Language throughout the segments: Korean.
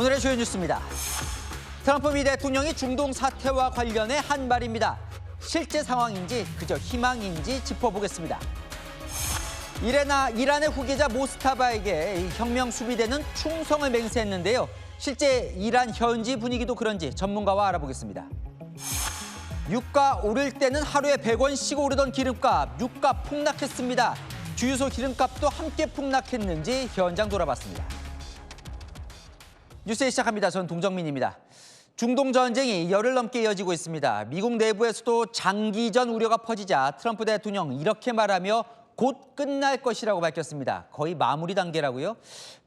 오늘의 주요 뉴스입니다. 트럼프 미 대통령이 중동 사태와 관련해 한 말입니다. 실제 상황인지 그저 희망인지 짚어보겠습니다. 이란의 후계자 모스타바에게 혁명 수비대는 충성을 맹세했는데요. 실제 이란 현지 분위기도 그런지 전문가와 알아보겠습니다. 유가 오를 때는 하루에 100원씩 오르던 기름값, 유가 폭락했습니다. 주유소 기름값도 함께 폭락했는지 현장 돌아봤습니다. 뉴스 시작합니다. 저는 동정민입니다. 중동 전쟁이 열흘 넘게 이어지고 있습니다. 미국 내부에서도 장기전 우려가 퍼지자 트럼프 대통령 이렇게 말하며 곧 끝날 것이라고 밝혔습니다. 거의 마무리 단계라고요?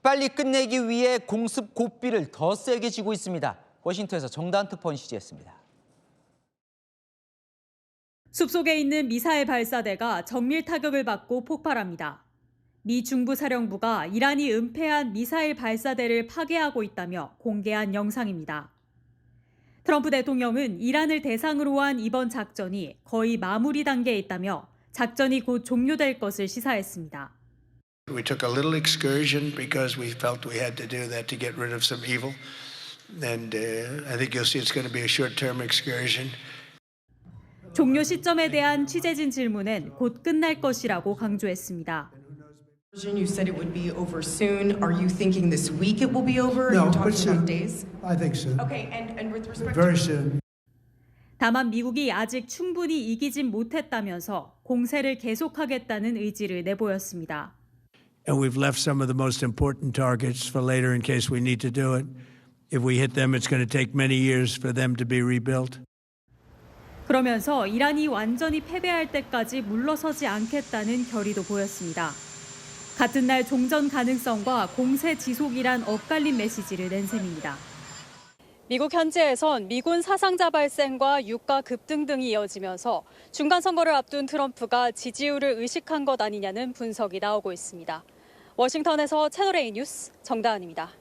빨리 끝내기 위해 공습 고삐를 더 세게 쥐고 있습니다. 워싱턴에서 정다은 특파원이 취재했습니다. 숲속에 있는 미사일 발사대가 정밀 타격을 받고 폭발합니다. 미 중부사령부가 이란이 은폐한 미사일 발사대를 파괴하고 있다며 공개한 영상입니다. 트럼프 대통령은 이란을 대상으로 한 이번 작전이 거의 마무리 단계에 있다며 작전이 곧 종료될 것을 시사했습니다. We took a little excursion because we felt we had to do that to get rid of some evil. And I think you'll see it's going to be a short-term excursion. 종료 시점에 대한 취재진 질문엔 곧 끝날 것이라고 강조했습니다. You said it would be over soon. Are you thinking this week it will be over? No, Are you talking about days? I think so. Okay, and with respect Very soon. 다만 미국이 아직 충분히 이기진 못했다면서 공세를 계속하겠다는 의지를 내보였습니다. And we've left some of the most important targets for later in case we need to do it. If we hit them, it's going to take many years for them to be rebuilt. 그러면서 이란이 완전히 패배할 때까지 물러서지 않겠다는 결의도 보였습니다. 같은 날 종전 가능성과 공세 지속이란 엇갈린 메시지를 낸 셈입니다. 미국 현지에선 미군 사상자 발생과 유가 급등 등이 이어지면서 중간 선거를 앞둔 트럼프가 지지율을 의식한 것 아니냐는 분석이 나오고 있습니다. 워싱턴에서 채널A 뉴스 정다은입니다.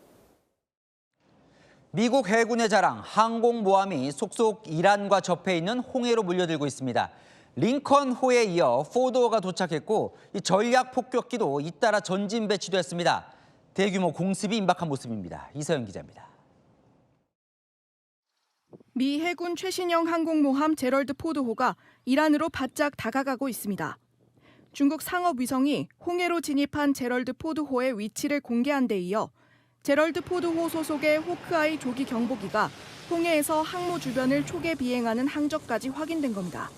미국 해군의 자랑, 항공모함이 속속 이란과 접해 있는 홍해로 물려들고 있습니다. 링컨호에 이어 포드호가 도착했고 이 전략 폭격기도 잇따라 전진 배치됐습니다. 대규모 공습이 임박한 모습입니다. 이서영 기자입니다. 미 해군 최신형 항공모함 제럴드 포드호가 이란으로 바짝 다가가고 있습니다. 중국 상업위성이 홍해로 진입한 제럴드 포드호의 위치를 공개한 데 이어 제럴드 포드호 소속의 호크아이 조기 경보기가 홍해에서 항모 주변을 초계 비행하는 항적까지 확인된 겁니다.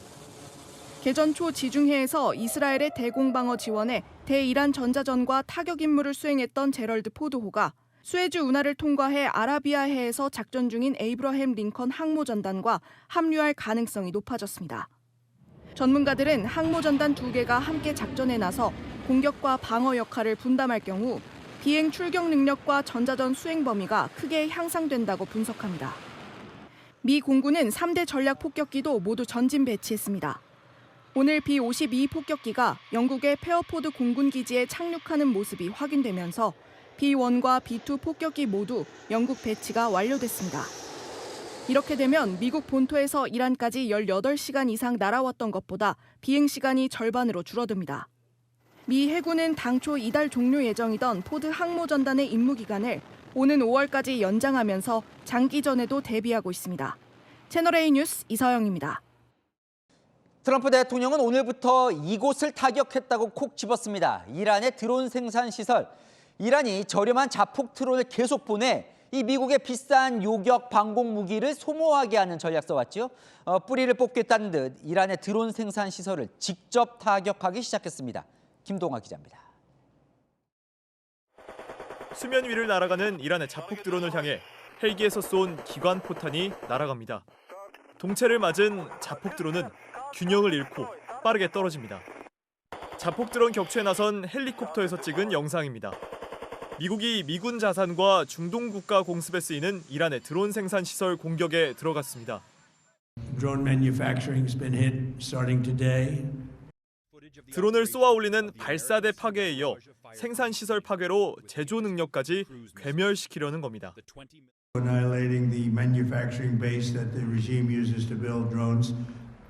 개전 초 지중해에서 이스라엘의 대공방어 지원에 대이란 전자전과 타격 임무를 수행했던 제럴드 포드호가 수에즈 운하를 통과해 아라비아해에서 작전 중인 에이브러햄 링컨 항모전단과 합류할 가능성이 높아졌습니다. 전문가들은 항모전단 2개가 함께 작전에 나서 공격과 방어 역할을 분담할 경우 비행 출격 능력과 전자전 수행 범위가 크게 향상된다고 분석합니다. 미 공군은 3대 전략 폭격기도 모두 전진 배치했습니다. 오늘 B-52 폭격기가 영국의 페어포드 공군기지에 착륙하는 모습이 확인되면서 B-1과 B-2 폭격기 모두 영국 배치가 완료됐습니다. 이렇게 되면 미국 본토에서 이란까지 18시간 이상 날아왔던 것보다 비행 시간이 절반으로 줄어듭니다. 미 해군은 당초 이달 종료 예정이던 포드 항모전단의 임무 기간을 오는 5월까지 연장하면서 장기전에도 대비하고 있습니다. 채널A 뉴스 이서영입니다. 트럼프 대통령은 오늘부터 이곳을 타격했다고 콕 집었습니다. 이란의 드론 생산 시설. 이란이 저렴한 자폭 드론을 계속 보내 이 미국의 비싼 요격 방공 무기를 소모하게 하는 전략 써왔죠. 뿌리를 뽑겠다는 듯 이란의 드론 생산 시설을 직접 타격하기 시작했습니다. 김동아 기자입니다. 수면 위를 날아가는 이란의 자폭 드론을 향해 헬기에서 쏜 기관 포탄이 날아갑니다. 동체를 맞은 자폭 드론은 균형을 잃고 빠르게 떨어집니다. 자폭 드론 격추에 나선 헬리콥터에서 찍은 영상입니다. 미국이 미군 자산과 중동 국가 공습에 쓰이는 이란의 드론 생산 시설 공격에 들어갔습니다. Drone manufacturing's been hit starting today. 드론을 쏘아 올리는 발사대 파괴에 이어 생산 시설 파괴로 제조 능력까지 괴멸시키려는 겁니다. Annihilating the manufacturing base that the regime uses to build drones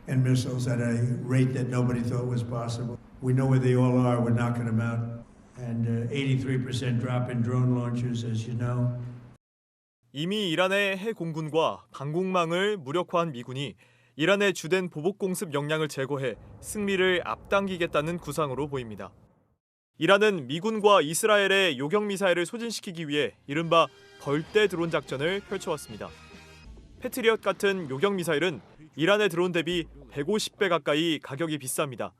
and missiles at a rate that nobody thought was possible. We know where they all are. We're knocking them out. And 83% drop in drone launchers, as you know. 이미 이란의 해공군과 방공망을 무력화한 미군이 이란의 주된 보복공습 역량을 제거해 승리를 앞당기겠다는 구상으로 보입니다. 이란은 미군과 이스라엘의 요격미사일을 소진시키기 위해 이른바 벌떼 드론 작전을 펼쳐왔습니다. 패트리엇 같은 요격미사일은 이란의 드론 대비 150배 가까이 가격이 비쌉니다.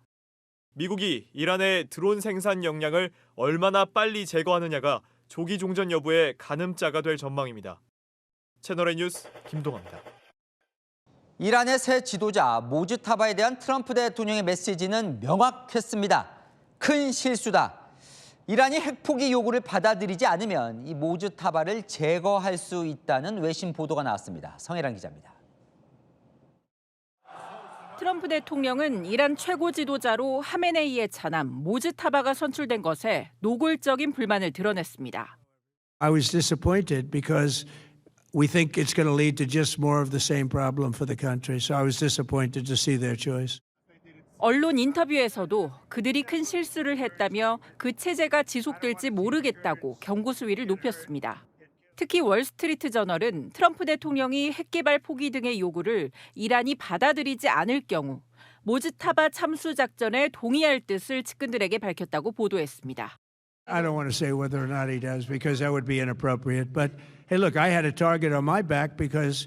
미국이 이란의 드론 생산 역량을 얼마나 빨리 제거하느냐가 조기 종전 여부의 가늠자가 될 전망입니다. 채널A 뉴스 김동아입니다. 이란의 새 지도자 모즈타바에 대한 트럼프 대통령의 메시지는 명확했습니다. 큰 실수다. 이란이 핵포기 요구를 받아들이지 않으면 이 모즈타바를 제거할 수 있다는 외신 보도가 나왔습니다. 성혜란 기자입니다. 트럼프 대통령은 이란 최고 지도자로 하메네이의 차남 모즈타바가 선출된 것에 노골적인 불만을 드러냈습니다. I was disappointed because we think it's going to lead to just more of the same problem for the country. So I was disappointed to see their choice. 언론 인터뷰에서도 그들이 큰 실수를 했다며 그 체제가 지속될지 모르겠다고 경고 수위를 높였습니다. 특히 월스트리트 저널은 트럼프 대통령이 핵개발 포기 등의 요구를 이란이 받아들이지 않을 경우 모즈타바 참수 작전에 동의할 뜻을 측근들에게 밝혔다고 보도했습니다. I don't want to say whether or not he does because that would be inappropriate. But hey, look, I had a target on my back because,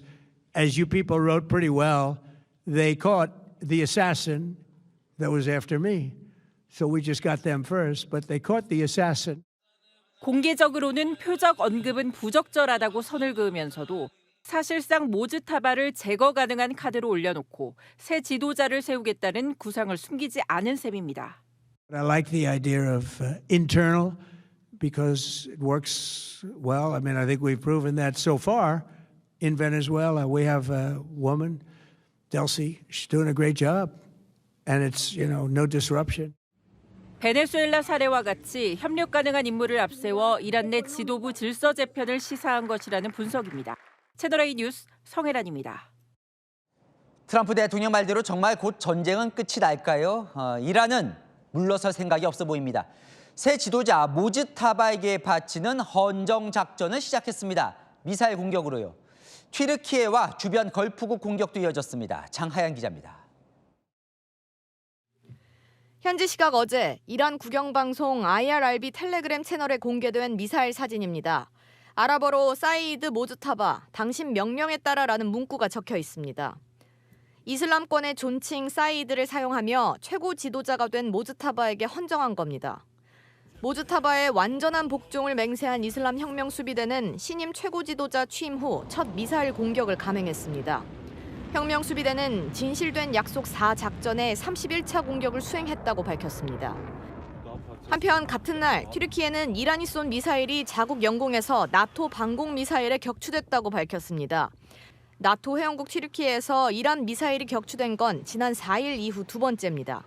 as you people wrote pretty well, they caught the assassin that was after me. So we just got them first, but they caught the assassin. 공개적으로는 표적 언급은 부적절하다고 선을 그으면서도 사실상 모즈타바를 제거 가능한 카드로 올려놓고 새 지도자를 세우겠다는 구상을 숨기지 않은 셈입니다. I like the idea of internal because it works well. I mean, I think we've proven that so far in Venezuela. We have a woman, Delcy. She's doing a great job, and it's, no disruption. 베네수엘라 사례와 같이 협력 가능한 인물을 앞세워 이란 내 지도부 질서 재편을 시사한 것이라는 분석입니다. 채널A 뉴스 성혜란입니다. 트럼프 대통령 말대로 정말 곧 전쟁은 끝이 날까요? 이란은 물러설 생각이 없어 보입니다. 새 지도자 모즈타바에게 바치는 헌정 작전을 시작했습니다. 미사일 공격으로요. 튀르키예와 주변 걸프국 공격도 이어졌습니다. 장하연 기자입니다. 현지 시각 어제 이란 국영방송 IRIB 텔레그램 채널에 공개된 미사일 사진입니다. 아랍어로 사이드 모즈타바, 당신 명령에 따라라는 문구가 적혀 있습니다. 이슬람권의 존칭 사이드를 사용하며 최고 지도자가 된 모즈타바에게 헌정한 겁니다. 모즈타바의 완전한 복종을 맹세한 이슬람 혁명 수비대는 신임 최고 지도자 취임 후 첫 미사일 공격을 감행했습니다. 혁명 수비대는 진실된 약속 4작전의 31차 공격을 수행했다고 밝혔습니다. 한편 같은 날 튀르키예는 이란이 쏜 미사일이 자국 영공에서 나토 방공 미사일에 격추됐다고 밝혔습니다. 나토 회원국 튀르키예에서 이란 미사일이 격추된 건 지난 4일 이후 두 번째입니다.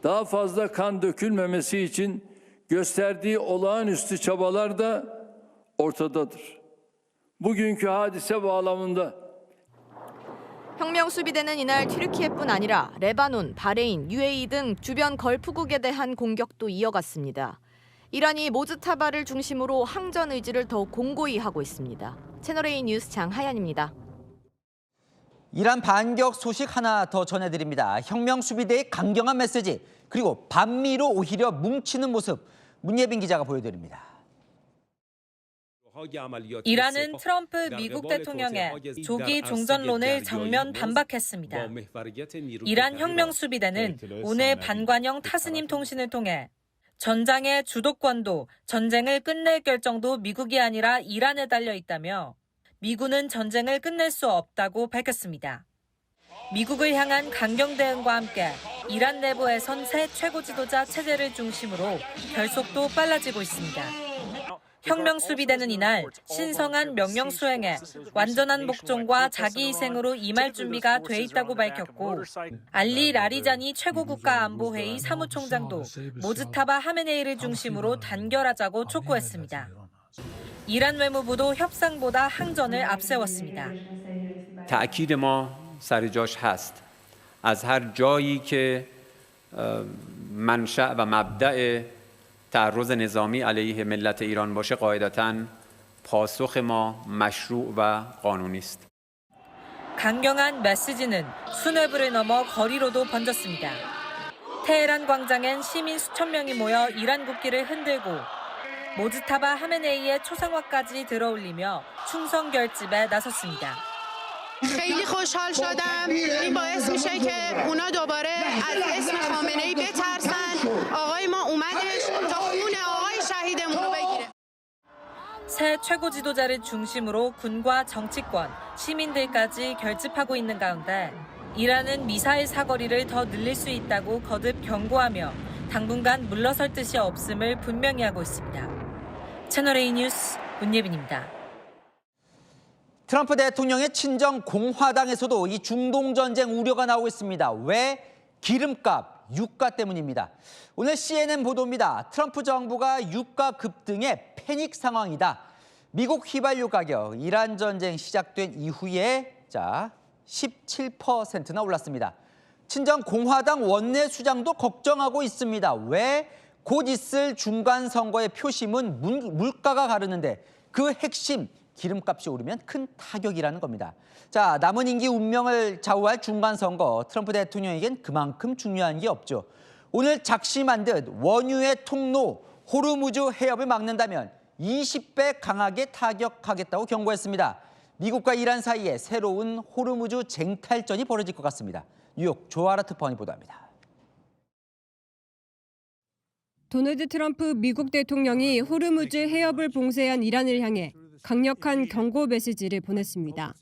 Daha fazla kan dökülmemesi için gösterdiği olağanüstü çabalar da ortadadır. Bugünkü hadise bağlamında 혁명 수비대는 이날 튀르키예뿐 아니라 레바논, 바레인, UAE 등 주변 걸프국에 대한 공격도 이어갔습니다. 이란이 모즈타바를 중심으로 항전 의지를 더욱 공고히 하고 있습니다. 채널A 뉴스 장하연입니다. 이란 반격 소식 하나 더 전해드립니다. 혁명 수비대의 강경한 메시지 그리고 반미로 오히려 뭉치는 모습 문예빈 기자가 보여드립니다. 이란은 트럼프 미국 대통령의 조기 종전론을 정면 반박했습니다. 이란 혁명 수비대는 오늘 반관영 타스님 통신을 통해 전장의 주도권도 전쟁을 끝낼 결정도 미국이 아니라 이란에 달려 있다며 미군은 전쟁을 끝낼 수 없다고 밝혔습니다. 미국을 향한 강경 대응과 함께 이란 내부에선 새 최고 지도자 체제를 중심으로 결속도 빨라지고 있습니다. 혁명 수비대는 이날 신성한 명령 수행에 완전한 복종과 자기 희생으로 임할 준비가 돼 있다고 밝혔고 알리 라리자니 최고국가안보회의 사무총장도 모즈타바 하메네이를 중심으로 단결하자고 촉구했습니다. 이란 외무부도 협상보다 항전을 앞세웠습니다. تأکید ما سر جاش هست. از هر جایی که منشأ و مبدأ تعرض نظامی علیه ملت ایران باشه قاعدتاً پاسخ ما مشروع و قانونی است. 강경한 메시지는 수뇌부를 넘어 거리로도 번졌습니다. 테헤란 광장엔 시민 수천 명이 모여 이란 국기를 흔들고 모즈타바 하메네이의 초상화까지 들어올리며 충성 결집에 나섰습니다. خیلی خوشحال شدم. این باعث میشه که اونا دوباره از اسم خامنه‌ای بترسن. آقای ما اومدش تا خون آقای شهیدمون رو بگیره. 새 최고 지도자를 중심으로 군과 정치권, 시민들까지 결집하고 있는 가운데 이란은 미사일 사거리를 더 늘릴 수 있다고 거듭 경고하며 당분간 물러설 뜻이 없음을 분명히 하고 있습니다. 채널A 뉴스 문예빈입니다. 트럼프 대통령의 친정 공화당에서도 이 중동 전쟁 우려가 나오고 있습니다. 왜? 기름값, 유가 때문입니다. 오늘 CNN 보도입니다. 트럼프 정부가 유가 급등에 패닉 상황이다. 미국 휘발유 가격 이란 전쟁 시작된 이후에 17%나 올랐습니다. 친정 공화당 원내 수장도 걱정하고 있습니다. 왜? 곧 있을 중간 선거의 표심은 물가가 가르는데 그 핵심 기름값이 오르면 큰 타격이라는 겁니다. 자, 남은 임기 운명을 좌우할 중간 선거, 트럼프 대통령에겐 그만큼 중요한 게 없죠. 오늘 작심한 듯 원유의 통로 호르무즈 해협을 막는다면 20배 강하게 타격하겠다고 경고했습니다. 미국과 이란 사이에 새로운 호르무즈 쟁탈전이 벌어질 것 같습니다. 뉴욕 조아라 특파원이 보도합니다. 도널드 트럼프 미국 대통령이 호르무즈 해협을 봉쇄한 이란을 향해 강력한 경고 메시지를 보냈습니다.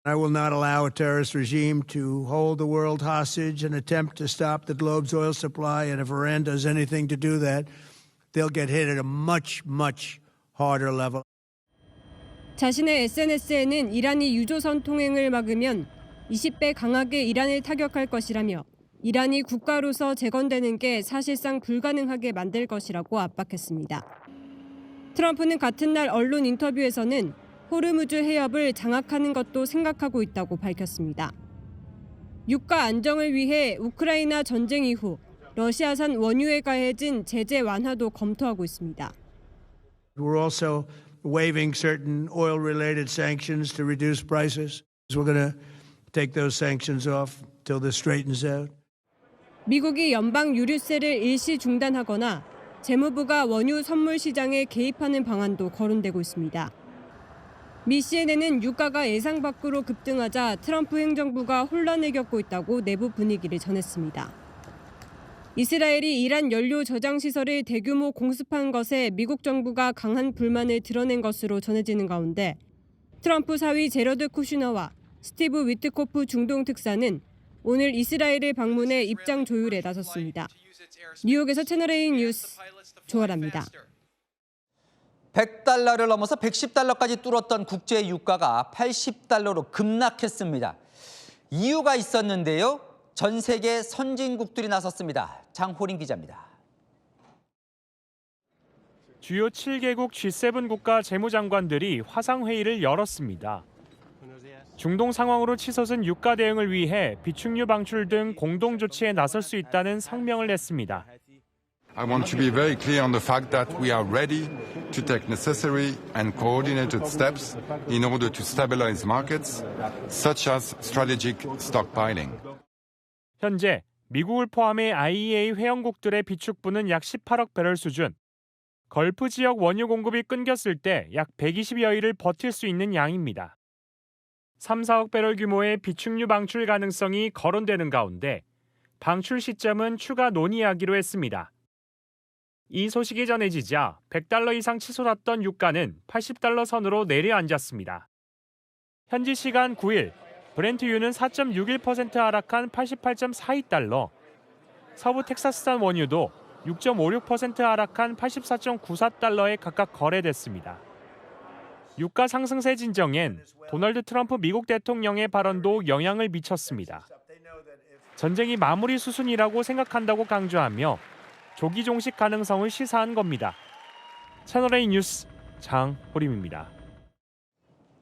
I will not allow a terrorist regime to hold the world hostage and attempt to stop the globe's oil supply. And if Iran does anything to do that, they'll get hit at a much, much harder level. 자신의 SNS에는 이란이 유조선 통행을 막으면 20배 강하게 이란을 타격할 것이라며 이란이 국가로서 재건되는 게 사실상 불가능하게 만들 것이라고 압박했습니다. 트럼프는 같은 날 언론 인터뷰에서는 호르무즈 해협을 장악하는 것도 생각하고 있다고 밝혔습니다. 유가 안정을 위해 우크라이나 전쟁 이후 러시아산 원유에 가해진 제재 완화도 검토하고 있습니다. We're also waiving certain oil-related sanctions to reduce prices. We're going to take those sanctions off till this straightens out. 미국이 연방 유류세를 일시 중단하거나 재무부가 원유 선물 시장에 개입하는 방안도 거론되고 있습니다. 미 CNN은 유가가 예상 밖으로 급등하자 트럼프 행정부가 혼란을 겪고 있다고 내부 분위기를 전했습니다. 이스라엘이 이란 연료 저장 시설을 대규모 공습한 것에 미국 정부가 강한 불만을 드러낸 것으로 전해지는 가운데 트럼프 사위 제러드 쿠슈너와 스티브 위트코프 중동 특사는 오늘 이스라엘을 방문해 입장 조율에 나섰습니다. 뉴욕에서 채널A 뉴스 조아라입니다. 100달러를 넘어서 110달러까지 뚫었던 국제 유가가 80달러로 급락했습니다. 이유가 있었는데요. 전 세계 선진국들이 나섰습니다. 장호린 기자입니다. 주요 7개국 G7 국가 재무장관들이 화상회의를 열었습니다. 중동 상황으로 치솟은 유가 대응을 위해 비축유 방출 등 공동 조치에 나설 수 있다는 성명을 냈습니다. I want to be very clear on the fact that we are ready to take necessary and coordinated steps in order to stabilize markets, such as strategic stockpiling. 현재 미국을 포함해 IEA 회원국들의 비축분은 약 18억 배럴 수준, 걸프 지역 원유 공급이 끊겼을 때 약 120여일을 버틸 수 있는 양입니다. 3, 4억 배럴 규모의 비축유 방출 가능성이 거론되는 가운데 방출 시점은 추가 논의하기로 했습니다. 이 소식이 전해지자 100달러 이상 치솟았던 유가는 80달러 선으로 내려앉았습니다. 현지 시간 9일 브렌트유는 4.61% 하락한 88.42달러, 서부 텍사스산 원유도 6.56% 하락한 84.94달러에 각각 거래됐습니다. 유가 상승세 진정엔 도널드 트럼프 미국 대통령의 발언도 영향을 미쳤습니다. 전쟁이 마무리 수순이라고 생각한다고 강조하며 조기 종식 가능성을 시사한 겁니다. 채널A 뉴스 장호림입니다.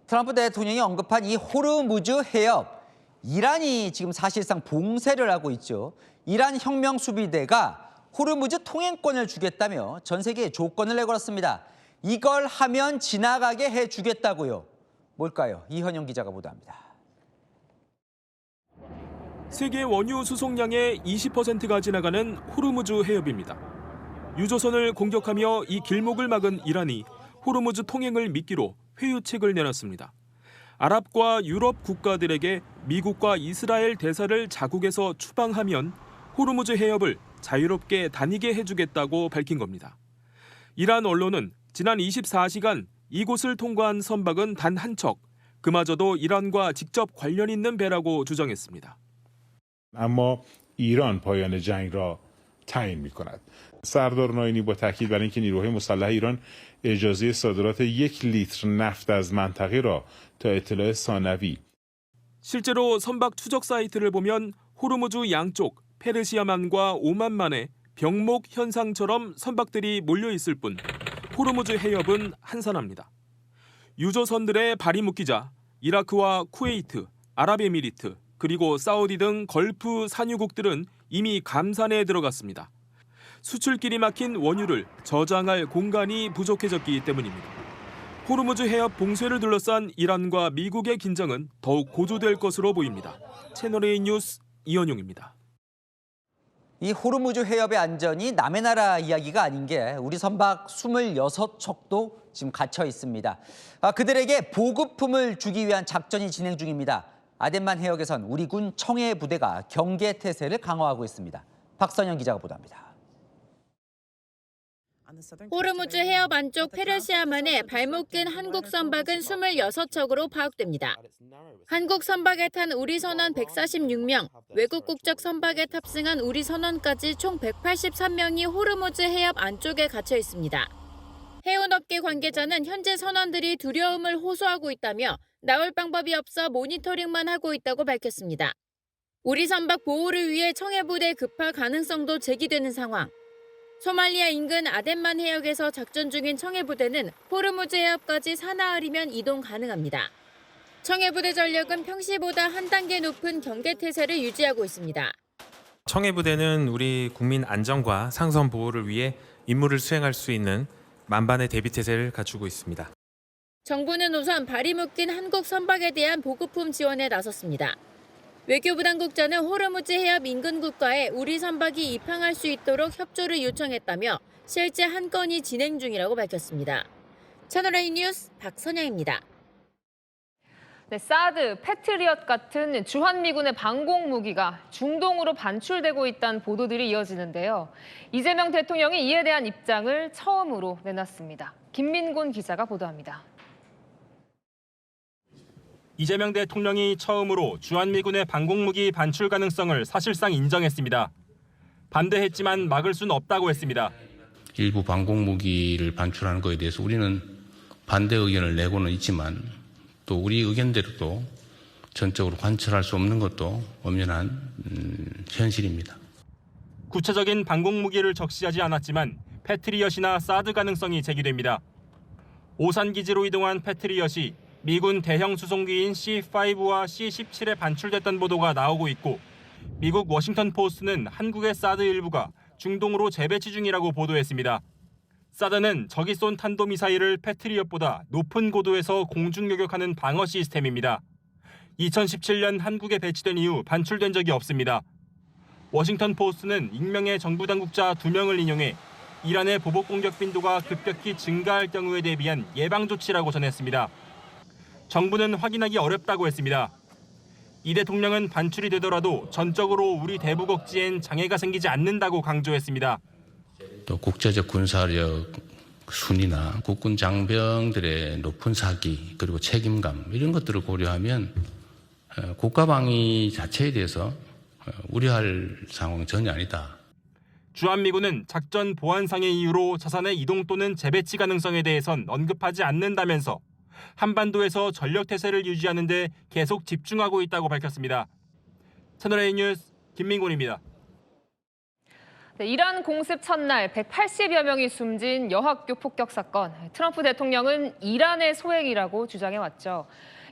트럼프 대통령이 언급한 이 호르무즈 해협, 이란이 지금 사실상 봉쇄를 하고 있죠. 이란 혁명 수비대가 호르무즈 통행권을 주겠다며 전 세계에 조건을 내걸었습니다. 이걸 하면 지나가게 해주겠다고요. 뭘까요? 이현영 기자가 보도합니다. 세계 원유 수송량의 20%가 지나가는 호르무즈 해협입니다. 유조선을 공격하며 이 길목을 막은 이란이 호르무즈 통행을 미끼로 회유책을 내놨습니다. 아랍과 유럽 국가들에게 미국과 이스라엘 대사를 자국에서 추방하면 호르무즈 해협을 자유롭게 다니게 해주겠다고 밝힌 겁니다. 이란 언론은 지난 24시간 이곳을 통과한 선박은 단 한 척, 그마저도 이란과 직접 관련 있는 배라고 주장했습니다. اما ایران پایان جنگ را تعیین می‌کند. سردار ناینی با تاکید بر اینکه نیروهای مسلح ایران اجازه صادرات 1 لیتر نفت از منطقه را تا اطلاع ثانوی. 실제로 선박 추적 사이트를 보면 호르무즈 양쪽 페르시아만과 오만만에 병목 현상처럼 선박들이 몰려 있을 뿐 호르무즈 해협은 한산합니다. 유조선들의 발이 묶이자 이라크와 쿠웨이트, 아랍에미리트, 그리고 사우디 등 걸프 산유국들은 이미 감산에 들어갔습니다. 수출길이 막힌 원유를 저장할 공간이 부족해졌기 때문입니다. 호르무즈 해협 봉쇄를 둘러싼 이란과 미국의 긴장은 더욱 고조될 것으로 보입니다. 채널A 뉴스 이현용입니다. 이 호르무즈 해협의 안전이 남의 나라 이야기가 아닌 게 우리 선박 26척도 지금 갇혀 있습니다. 그들에게 보급품을 주기 위한 작전이 진행 중입니다. 아덴만 해역에선 우리 군 청해 부대가 경계 태세를 강화하고 있습니다. 박선영 기자가 보도합니다. 호르무즈 해협 안쪽 페르시아만에 발목 낀 한국 선박은 26척으로 파악됩니다. 한국 선박에 탄 우리 선원 146명, 외국 국적 선박에 탑승한 우리 선원까지 총 183명이 호르무즈 해협 안쪽에 갇혀 있습니다. 해운업계 관계자는 현재 선원들이 두려움을 호소하고 있다며 나올 방법이 없어 모니터링만 하고 있다고 밝혔습니다. 우리 선박 보호를 위해 청해부대 급파 가능성도 제기되는 상황. 소말리아 인근 아덴만 해역에서 작전 중인 청해부대는 호르무즈 해협까지 사나흘이면 이동 가능합니다. 청해부대 전력은 평시보다 한 단계 높은 경계태세를 유지하고 있습니다. 청해부대는 우리 국민 안전과 상선 보호를 위해 임무를 수행할 수 있는 만반의 대비태세를 갖추고 있습니다. 정부는 우선 발이 묶인 한국 선박에 대한 보급품 지원에 나섰습니다. 외교부 당국자는 호르무즈 해협 인근 국가에 우리 선박이 입항할 수 있도록 협조를 요청했다며 실제 한 건이 진행 중이라고 밝혔습니다. 채널A 뉴스 박선영입니다. 네, 사드, 패트리엇 같은 주한미군의 방공 무기가 중동으로 반출되고 있다는 보도들이 이어지는데요. 이재명 대통령이 이에 대한 입장을 처음으로 내놨습니다. 김민곤 기자가 보도합니다. 이재명 대통령이 처음으로 주한미군의 방공무기 반출 가능성을 사실상 인정했습니다. 반대했지만 막을 수는 없다고 했습니다. 일부 방공무기를 반출하는 것에 대해서 우리는 반대 의견을 내고는 있지만 또 우리 의견대로도 전적으로 관철할 수 없는 것도 엄연한 현실입니다. 구체적인 방공무기를 적시하지 않았지만 패트리엇이나 사드 가능성이 제기됩니다. 오산기지로 이동한 패트리엇이 미군 대형 수송기인 C-5와 C-17에 반출됐던 보도가 나오고 있고 미국 워싱턴 포스트는 한국의 사드 일부가 중동으로 재배치 중이라고 보도했습니다. 사드는 적이 쏜 탄도미사일을 패트리엇보다 높은 고도에서 공중 요격하는 방어 시스템입니다. 2017년 한국에 배치된 이후 반출된 적이 없습니다. 워싱턴 포스트는 익명의 정부 당국자 2명을 인용해 이란의 보복 공격 빈도가 급격히 증가할 경우에 대비한 예방 조치라고 전했습니다. 정부는 확인하기 어렵다고 했습니다. 이 대통령은 반출이 되더라도 전적으로 우리 대북 억지엔 장애가 생기지 않는다고 강조했습니다. 또 국제적 군사력 순위나 국군 장병들의 높은 사기 그리고 책임감 이런 것들을 고려하면 국가방위 자체에 대해서 우려할 상황은 전혀 아니다. 주한미군은 작전 보안상의 이유로 자산의 이동 또는 재배치 가능성에 대해선 언급하지 않는다면서 한반도에서 전력 태세를 유지하는 데 계속 집중하고 있다고 밝혔습니다. 채널A 뉴스 김민곤입니다. 네, 이란 공습 첫날 180여 명이 숨진 여학교 폭격 사건. 트럼프 대통령은 이란의 소행이라고 주장해왔죠.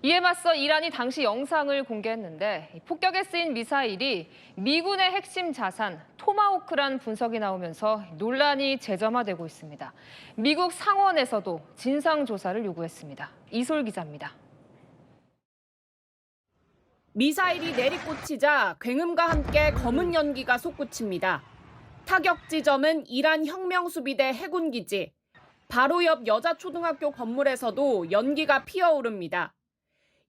이에 맞서 이란이 당시 영상을 공개했는데 폭격에 쓰인 미사일이 미군의 핵심 자산 토마호크란 분석이 나오면서 논란이 재점화되고 있습니다. 미국 상원에서도 진상조사를 요구했습니다. 이솔 기자입니다. 미사일이 내리꽂히자 굉음과 함께 검은 연기가 솟구칩니다. 타격 지점은 이란 혁명수비대 해군기지. 바로 옆 여자초등학교 건물에서도 연기가 피어오릅니다.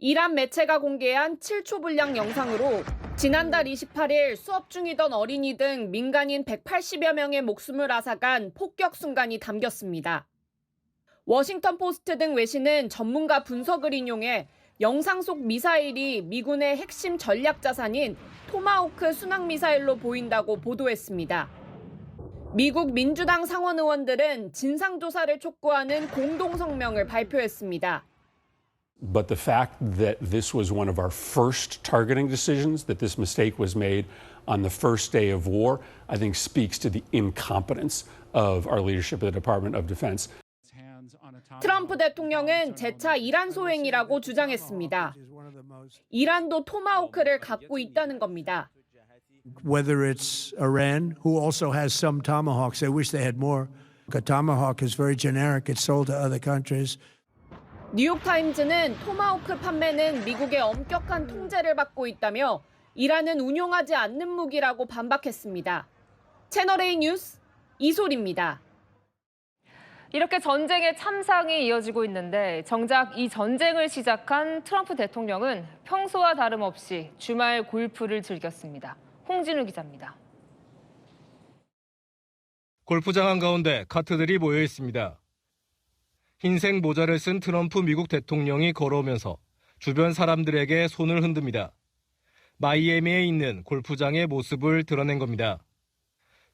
이란 매체가 공개한 7초 분량 영상으로 지난달 28일 수업 중이던 어린이 등 민간인 180여 명의 목숨을 앗아간 폭격 순간이 담겼습니다. 워싱턴 포스트 등 외신은 전문가 분석을 인용해 영상 속 미사일이 미군의 핵심 전략 자산인 토마호크 순항미사일로 보인다고 보도했습니다. 미국 민주당 상원 의원들은 진상조사를 촉구하는 공동성명을 발표했습니다. But the fact that this was one of our first targeting decisions, that this mistake was made on the first day of war, I think speaks to the incompetence of our leadership at the Department of Defense. 트럼프 대통령은 재차 이란 소행이라고 주장했습니다. 이란도 토마호크를 갖고 있다는 겁니다. Whether it's Iran, who also has some tomahawks, I wish they had more. A tomahawk is very generic. It's sold to other countries. 뉴욕타임즈는 토마호크 판매는 미국의 엄격한 통제를 받고 있다며 이란은 운용하지 않는 무기라고 반박했습니다. 채널A 뉴스 이솔입니다. 이렇게 전쟁의 참상이 이어지고 있는데 정작 이 전쟁을 시작한 트럼프 대통령은 평소와 다름없이 주말 골프를 즐겼습니다. 홍진우 기자입니다. 골프장 한가운데 카트들이 모여 있습니다. 흰색 모자를 쓴 트럼프 미국 대통령이 걸어오면서 주변 사람들에게 손을 흔듭니다. 마이애미에 있는 골프장의 모습을 드러낸 겁니다.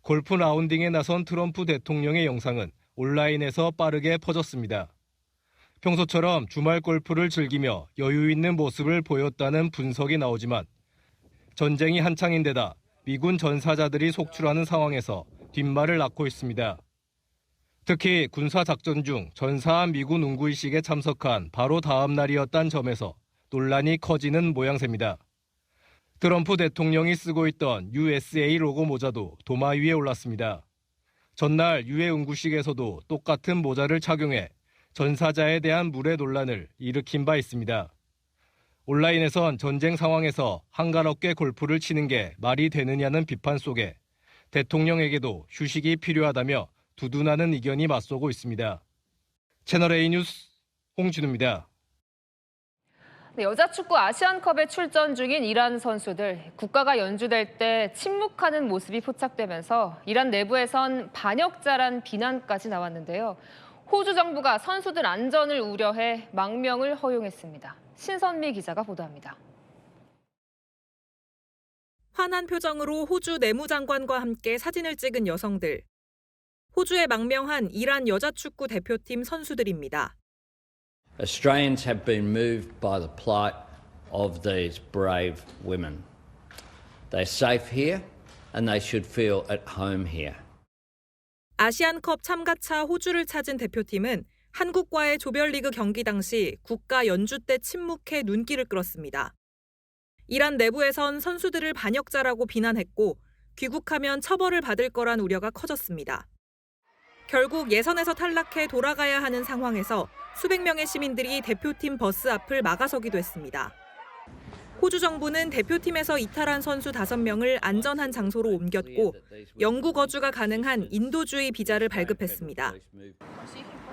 골프 라운딩에 나선 트럼프 대통령의 영상은 온라인에서 빠르게 퍼졌습니다. 평소처럼 주말 골프를 즐기며 여유 있는 모습을 보였다는 분석이 나오지만 전쟁이 한창인데다 미군 전사자들이 속출하는 상황에서 뒷말을 낳고 있습니다. 특히 군사작전 중 전사한 미군 운구의식에 참석한 바로 다음 날이었다는 점에서 논란이 커지는 모양새입니다. 트럼프 대통령이 쓰고 있던 USA 로고 모자도 도마 위에 올랐습니다. 전날 유해 운구식에서도 똑같은 모자를 착용해 전사자에 대한 물의 논란을 일으킨 바 있습니다. 온라인에선 전쟁 상황에서 한가롭게 골프를 치는 게 말이 되느냐는 비판 속에 대통령에게도 휴식이 필요하다며 두둔하는 의견이 맞서고 있습니다. 채널A 뉴스 홍진우입니다. 여자 축구 아시안컵에 출전 중인 이란 선수들, 국가가 연주될 때 침묵하는 모습이 포착되면서 이란 내부에선 반역자란 비난까지 나왔는데요. 호주 정부가 선수들 안전을 우려해 망명을 허용했습니다. 신선미 기자가 보도합니다. 환한 표정으로 호주 내무장관과 함께 사진을 찍은 여성들. 호주에 망명한 이란 여자 축구 대표팀 선수들입니다. Australians have been moved by the plight of these brave women. They're safe here and they should feel at home here. 아시안컵 참가차 호주를 찾은 대표팀은 한국과의 조별리그 경기 당시 국가 연주 때 침묵해 눈길을 끌었습니다. 이란 내부에선 선수들을 반역자라고 비난했고 귀국하면 처벌을 받을 거란 우려가 커졌습니다. 결국 예선에서 탈락해 돌아가야 하는 상황에서 수백 명의 시민들이 대표팀 버스 앞을 막아서기도 했습니다. 호주 정부는 대표팀에서 이탈한 선수 5명을 안전한 장소로 옮겼고 영구 거주가 가능한 인도주의 비자를 발급했습니다.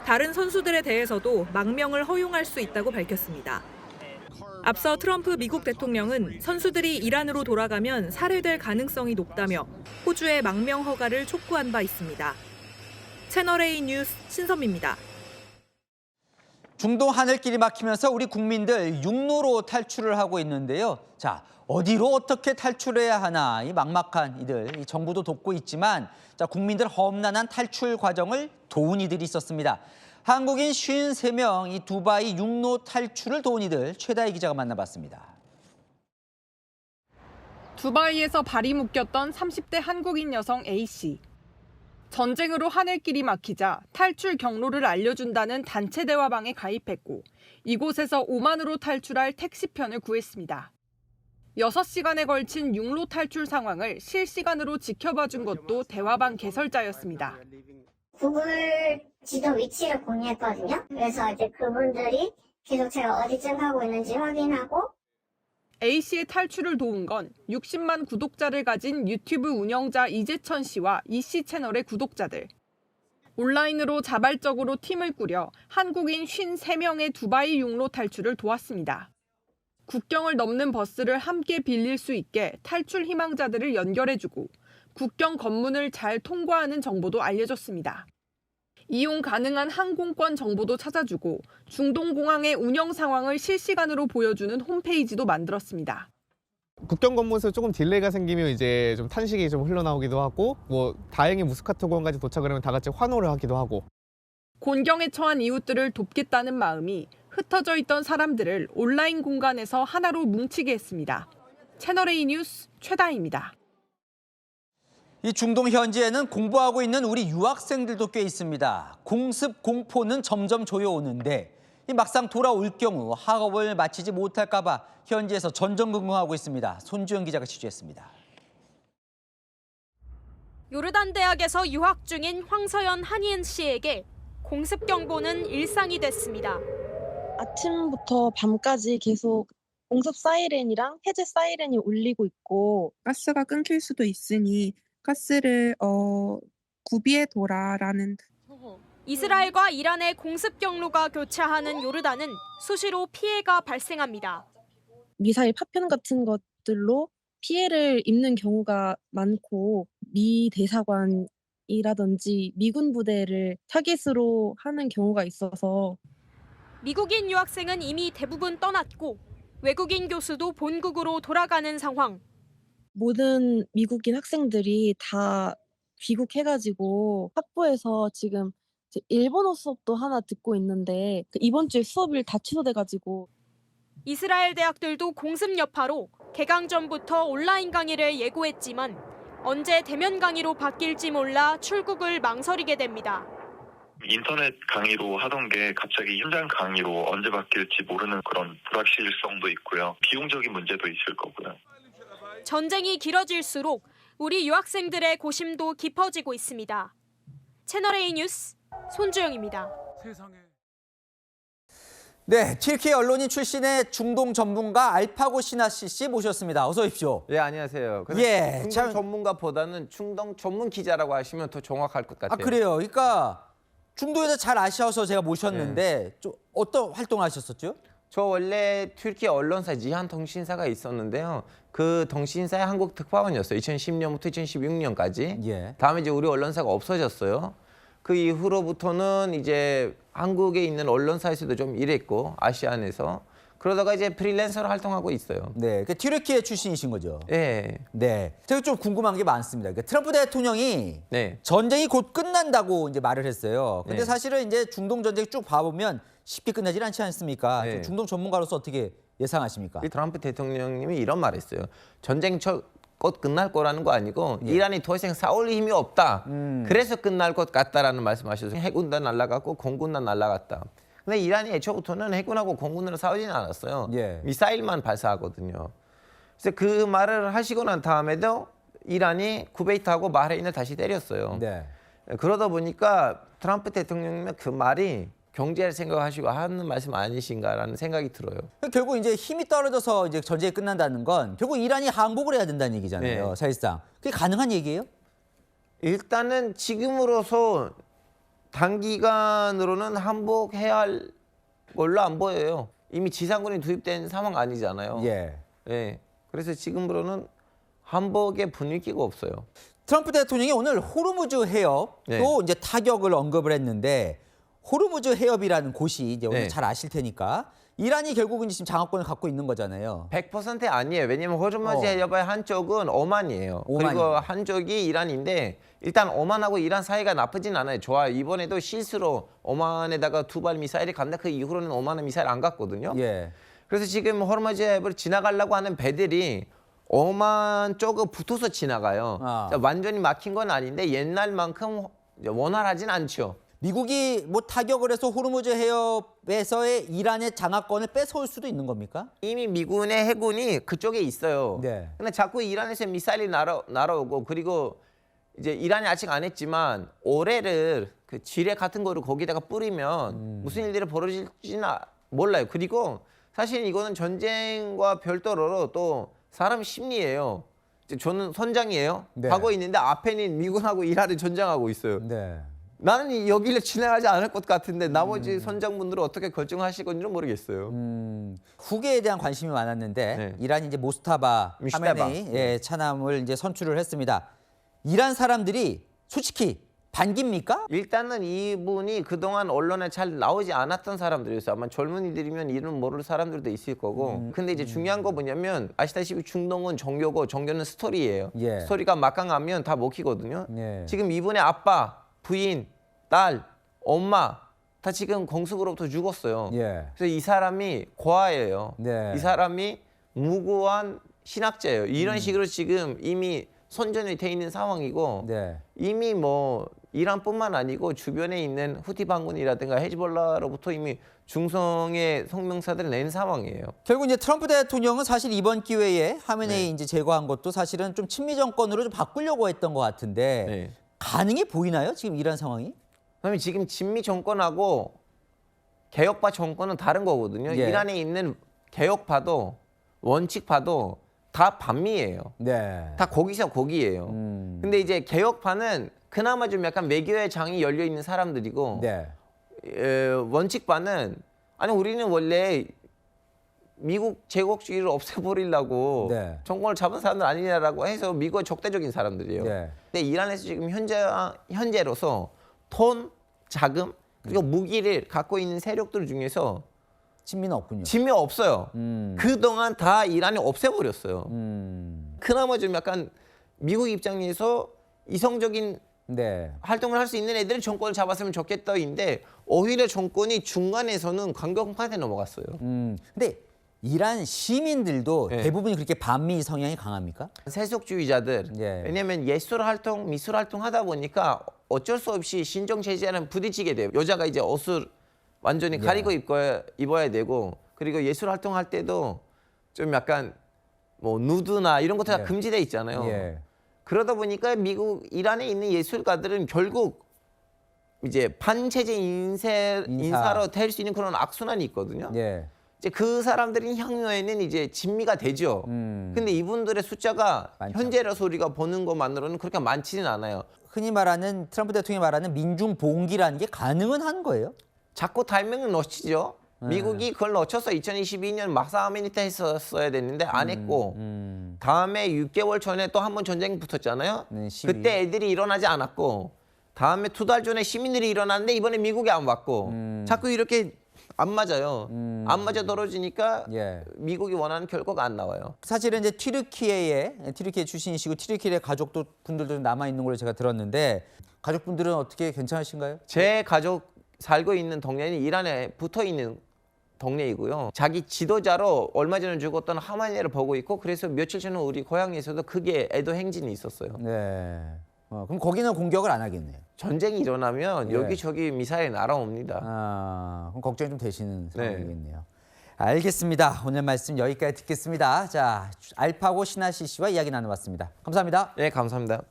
다른 선수들에 대해서도 망명을 허용할 수 있다고 밝혔습니다. 앞서 트럼프 미국 대통령은 선수들이 이란으로 돌아가면 살해될 가능성이 높다며 호주의 망명 허가를 촉구한 바 있습니다. 채널A 뉴스 신선미입니다. 중동 하늘길이 막히면서 우리 국민들 육로로 탈출을 하고 있는데요. 자, 어디로 어떻게 탈출해야 하나 이 막막한 이들 이 정부도 돕고 있지만 자, 국민들 험난한 탈출 과정을 도운 이들이 있었습니다. 한국인 53명 이 두바이 육로 탈출을 도운 이들 최다희 기자가 만나봤습니다. 두바이에서 발이 묶였던 30대 한국인 여성 A씨. 전쟁으로 하늘길이 막히자 탈출 경로를 알려준다는 단체 대화방에 가입했고 이곳에서 오만으로 탈출할 택시편을 구했습니다. 6시간에 걸친 육로 탈출 상황을 실시간으로 지켜봐준 것도 대화방 개설자였습니다. 구글 지도 위치를 공유했거든요. 그래서 이제 그분들이 계속 제가 어디쯤 가고 있는지 확인하고 A씨의 탈출을 도운 건 60만 구독자를 가진 유튜브 운영자 이재천 씨와 이씨 채널의 구독자들. 온라인으로 자발적으로 팀을 꾸려 한국인 53명의 두바이 육로 탈출을 도왔습니다. 국경을 넘는 버스를 함께 빌릴 수 있게 탈출 희망자들을 연결해주고 국경 검문을 잘 통과하는 정보도 알려줬습니다. 이용 가능한 항공권 정보도 찾아주고 중동공항의 운영 상황을 실시간으로 보여주는 홈페이지도 만들었습니다. 국경 검문에서 조금 딜레이가 생기면 이제 좀 탄식이 좀 흘러나오기도 하고 다행히 무스카트 공항까지 도착을 하면 다 같이 환호를 하기도 하고. 곤경에 처한 이웃들을 돕겠다는 마음이 흩어져 있던 사람들을 온라인 공간에서 하나로 뭉치게 했습니다. 채널A 뉴스 최다희입니다. 이 중동 현지에는 공부하고 있는 우리 유학생들도 꽤 있습니다. 공습 공포는 점점 조여오는데 이 막상 돌아올 경우 학업을 마치지 못할까 봐 현지에서 전전긍긍하고 있습니다. 손주영 기자가 취재했습니다. 요르단 대학에서 유학 중인 황서연 한희은 씨에게 공습 경보는 일상이 됐습니다. 아침부터 밤까지 계속 공습 사이렌이랑 해제 사이렌이 울리고 있고 가스가 끊길 수도 있으니 가스를 구비해둬라라는. 이스라엘과 이란의 공습 경로가 교차하는 요르단은 수시로 피해가 발생합니다. 미사일 파편 같은 것들로 피해를 입는 경우가 많고 미 대사관이라든지 미군 부대를 타깃으로 하는 경우가 있어서 미국인 유학생은 이미 대부분 떠났고 외국인 교수도 본국으로 돌아가는 상황. 모든 미국인 학생들이 다 귀국해가지고 학부에서 지금 일본어 수업도 하나 듣고 있는데 이번 주에 수업을 다 취소돼가지고. 이스라엘 대학들도 공습 여파로 개강 전부터 온라인 강의를 예고했지만 언제 대면 강의로 바뀔지 몰라 출국을 망설이게 됩니다. 인터넷 강의로 하던 게 갑자기 현장 강의로 언제 바뀔지 모르는 그런 불확실성도 있고요. 비용적인 문제도 있을 거고요. 전쟁이 길어질수록 우리 유학생들의 고심도 깊어지고 있습니다. 채널A 뉴스 손주영입니다. 네, 튀르키 언론인 출신의 중동 전문가 알파고 시나시 씨 모셨습니다. 어서 오십시오. 예, 안녕하세요. 중동 전문가보다는 중동 전문 기자라고 하시면 더 정확할 것 같아요. 아, 그래요? 그러니까 중동에서 잘 아셔서 제가 모셨는데 좀 어떤 활동을 하셨었죠? 저 원래 튀르키 언론사 지한 통신사가 있었는데요. 그 통신사의 한국 특파원이었어요. 2010년부터 2016년까지. 예. 다음에 이제 우리 언론사가 없어졌어요. 그 이후로부터는 이제 한국에 있는 언론사에서도 좀 일했고 아시안에서 그러다가 이제 프리랜서로 활동하고 있어요. 네, 그 튀르키예 출신이신 거죠? 네. 네. 제가 좀 궁금한 게 많습니다. 그러니까 트럼프 대통령이 네. 전쟁이 곧 끝난다고 이제 말을 했어요. 근데 네. 사실은 이제 중동 전쟁 쭉 봐보면 쉽게 끝나질 않지 않습니까? 네. 좀 중동 전문가로서 어떻게 예상하십니까? 트럼프 대통령님이 이런 말했어요. 전쟁 곧 끝날 거라는 거 아니고 이란이 더 이상 싸울 힘이 없다. 그래서 끝날 것 같다라는 말씀하셔서 해군도 날아갔고 공군도 날아갔다. 근데 이란이 애초부터는 해군하고 공군으로 싸우지는 않았어요. 미사일만 발사하거든요. 그래서 그 말을 하시고 난 다음에도 이란이 쿠웨이트하고 바레인을 다시 때렸어요. 네. 그러다 보니까 트럼프 대통령님의 그 말이 경제를 생각하시고 하는 말씀 아니신가라는 생각이 들어요. 결국 이제 힘이 떨어져서 이제 전쟁이 끝난다는 건 결국 이란이 항복을 해야 된다는 얘기잖아요. 네. 사실상 그게 가능한 얘기예요? 일단은 지금으로서 단기간으로는 항복해야 할 걸로 안 보여요. 이미 지상군이 투입된 상황 아니잖아요. 예. 예. 그래서 지금으로는 항복의 분위기가 없어요. 트럼프 대통령이 오늘 호르무즈 해협도 이제 타격을 언급을 했는데 호르무즈 해협이라는 곳이 이제 오늘 잘 아실 테니까 이란이 결국은 지금 장악권을 갖고 있는 거잖아요. 100% 아니에요. 왜냐면 호르무즈 해협의 한쪽은 오만이에요. 그리고 한쪽이 이란인데 일단 오만하고 이란 사이가 나쁘진 않아요. 좋아요. 이번에도 실수로 오만에다가 두발 미사일이 갔는데 그 이후로는 오만은 미사일 안 갔거든요. 예. 그래서 지금 호르무즈 해협을 지나가려고 하는 배들이 오만 쪽으로 붙어서 지나가요. 완전히 막힌 건 아닌데 옛날만큼 이제 원활하진 않죠. 미국이 뭐 타격을 해서 호르무즈 해협에서의 이란의 장악권을 뺏어올 수도 있는 겁니까? 이미 미군의 해군이 그쪽에 있어요. 네. 근데 자꾸 이란에서 미사일이 날아오고 그리고 이제 이란이 아직 안 했지만 오래를 그 지뢰 같은 거를 거기다가 뿌리면 무슨 일들이 벌어질지는 몰라요. 그리고 사실 이거는 전쟁과 별도로 또 사람 심리예요. 이제 저는 선장이에요. 네. 하고 있는데 앞에는 미군하고 이란이 전쟁하고 있어요. 네. 나는 여기를 진행하지 않을 것 같은데 나머지 선장분들은 어떻게 결정하실 건지는 모르겠어요. 후계에 대한 관심이 많았는데 네. 이란이 이제 모스타바 하메네이 예, 차남을 이제 선출을 했습니다. 이란 사람들이 솔직히 반깁니까? 일단은 이분이 그동안 언론에 잘 나오지 않았던 사람들이었어요. 아마 젊은이들이면 이름 모를 사람들도 있을 거고. 근데 이제 중요한 거 뭐냐면 아시다시피 중동은 종교고 종교는 스토리예요. 예. 스토리가 막강하면 다 먹히거든요. 예. 지금 이분의 아빠, 부인, 딸, 엄마 다 지금 공습으로부터 죽었어요. 예. 그래서 이 사람이 고아예요. 네. 이 사람이 무고한 신학자예요. 이런 식으로 지금 이미 선전이 돼 있는 상황이고 네. 이미 뭐 이란뿐만 아니고 주변에 있는 후티 반군이라든가 헤즈볼라로부터 이미 중성의 성명사들을 낸 상황이에요. 결국 이제 트럼프 대통령은 사실 이번 기회에 하메네이 이제 제거한 것도 사실은 좀 친미 정권으로 좀 바꾸려고 했던 것 같은데 가능해 보이나요? 지금 이란 상황이? 그러면 지금 친미 정권하고 개혁파 정권은 다른 거거든요. 예. 이란에 있는 개혁파도 원칙파도 다 반미예요. 네. 다 거기서 거기예요. 근데 이제 개혁파는 그나마 좀 약간 매교의 장이 열려 있는 사람들이고 네. 원칙파는 아니 우리는 원래 미국 제국주의를 없애버리려고 네. 정권을 잡은 사람들 아니냐라고 해서 미국의 적대적인 사람들이에요. 네. 근데 이란에서 지금 현재로서 돈, 자금 그리고 무기를 갖고 있는 세력들 중에서 친미는 없군요. 친미 없어요. 그동안 다 이란이 없애버렸어요. 그나마 좀 약간 미국 입장에서 이성적인 네. 활동을 할 수 있는 애들은 정권을 잡았으면 좋겠다인데 오히려 정권이 중간에서는 강경파한테 넘어갔어요. 근데 이란 시민들도 네. 대부분이 그렇게 반미 성향이 강합니까? 세속주의자들. 예. 왜냐하면 예술 활동, 미술 활동 하다 보니까 어쩔 수 없이 신종 제재랑 부딪히게 돼요. 여자가 이제 옷을 완전히 가리고 입어야 되고 그리고 예술 활동할 때도 좀 약간 뭐 누드나 이런 것들 다 금지돼 있잖아요. 예. 그러다 보니까 미국, 이란에 있는 예술가들은 결국 이제 반체제 인사로 될 수 있는 그런 악순환이 있거든요. 예. 이제 그 사람들이 향후에는 이제 진미가 되죠. 근데 이분들의 숫자가 현재로서 우리가 보는 것만으로는 그렇게 많지는 않아요. 흔히 말하는 트럼프 대통령이 말하는 민중 봉기라는 게 가능은 한 거예요? 자꾸 타이밍을 놓치죠. 미국이 그걸 놓쳐서 2022년 마사 아메니타 했었어야 됐는데 안 했고 다음에 6개월 전에 또 한 번 전쟁이 붙었잖아요. 그때 애들이 일어나지 않았고 다음에 2달 전에 시민들이 일어났는데 이번에 미국이 안 왔고 자꾸 이렇게 안 맞아요. 안 맞아 떨어지니까 미국이 원하는 결과가 안 나와요. 사실은 이제 튀르키예 출신이시고 튀르키예 가족도 분들도 남아 있는 걸로 제가 들었는데 가족분들은 어떻게 괜찮으신가요? 제 가족 살고 있는 동네는 이란에 붙어 있는 동네이고요. 자기 지도자로 얼마 전에 죽었던 하마니를 보고 있고 그래서 며칠 전에 우리 고향에서도 크게 애도 행진이 있었어요. 네. 그럼 거기는 공격을 안 하겠네요. 전쟁이 일어나면 예. 여기저기 미사일 날아옵니다. 그럼 걱정이 좀 되시는 상황이겠네요. 알겠습니다. 오늘 말씀 여기까지 듣겠습니다. 자, 알파고 신하시 씨와 이야기 나눠봤습니다. 감사합니다. 네, 감사합니다.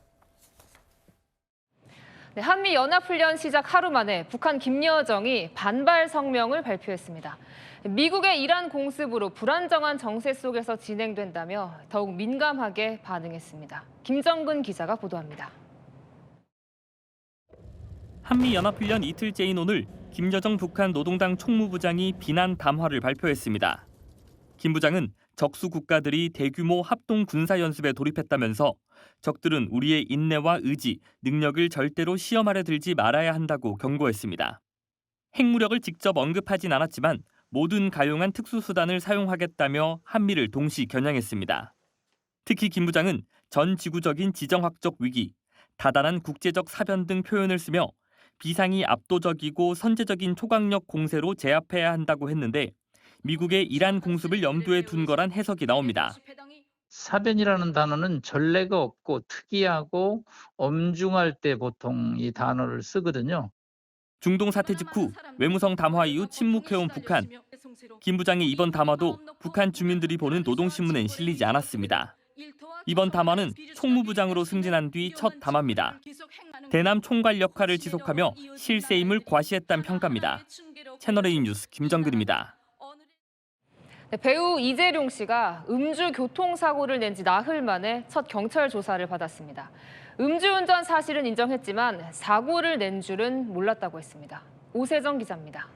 네, 한미 연합훈련 시작 하루 만에 북한 김여정이 반발 성명을 발표했습니다. 미국의 이란 공습으로 불안정한 정세 속에서 진행된다며 더욱 민감하게 반응했습니다. 김정근 기자가 보도합니다. 한미연합훈련 이틀째인 오늘 김여정 북한 노동당 총무부장이 비난 담화를 발표했습니다. 김 부장은 적수 국가들이 대규모 합동 군사연습에 돌입했다면서 적들은 우리의 인내와 의지, 능력을 절대로 시험 아래 들지 말아야 한다고 경고했습니다. 핵무력을 직접 언급하진 않았지만 모든 가용한 특수수단을 사용하겠다며 한미를 동시 겨냥했습니다. 특히 김 부장은 전 지구적인 지정학적 위기, 다단한 국제적 사변 등 표현을 쓰며 비상이 압도적이고 선제적인 초강력 공세로 제압해야 한다고 했는데 미국의 이란 공습을 염두에 둔 거란 해석이 나옵니다. 사변이라는 단어는 전례가 없고 특이하고 엄중할 때 보통 이 단어를 쓰거든요. 중동 사태 직후 외무성 담화 이후 침묵해온 북한. 김 부장의 이번 담화도 북한 주민들이 보는 노동신문엔 실리지 않았습니다. 이번 담화는 총무부장으로 승진한 뒤 첫 담화입니다. 대남 총괄 역할을 지속하며 실세임을 과시했다는 평가입니다. 채널A 뉴스 김정근입니다. 네, 배우 이재룡 씨가 음주 교통사고를 낸 지 나흘 만에 첫 경찰 조사를 받았습니다. 음주운전 사실은 인정했지만 사고를 낸 줄은 몰랐다고 했습니다. 오세정 기자입니다.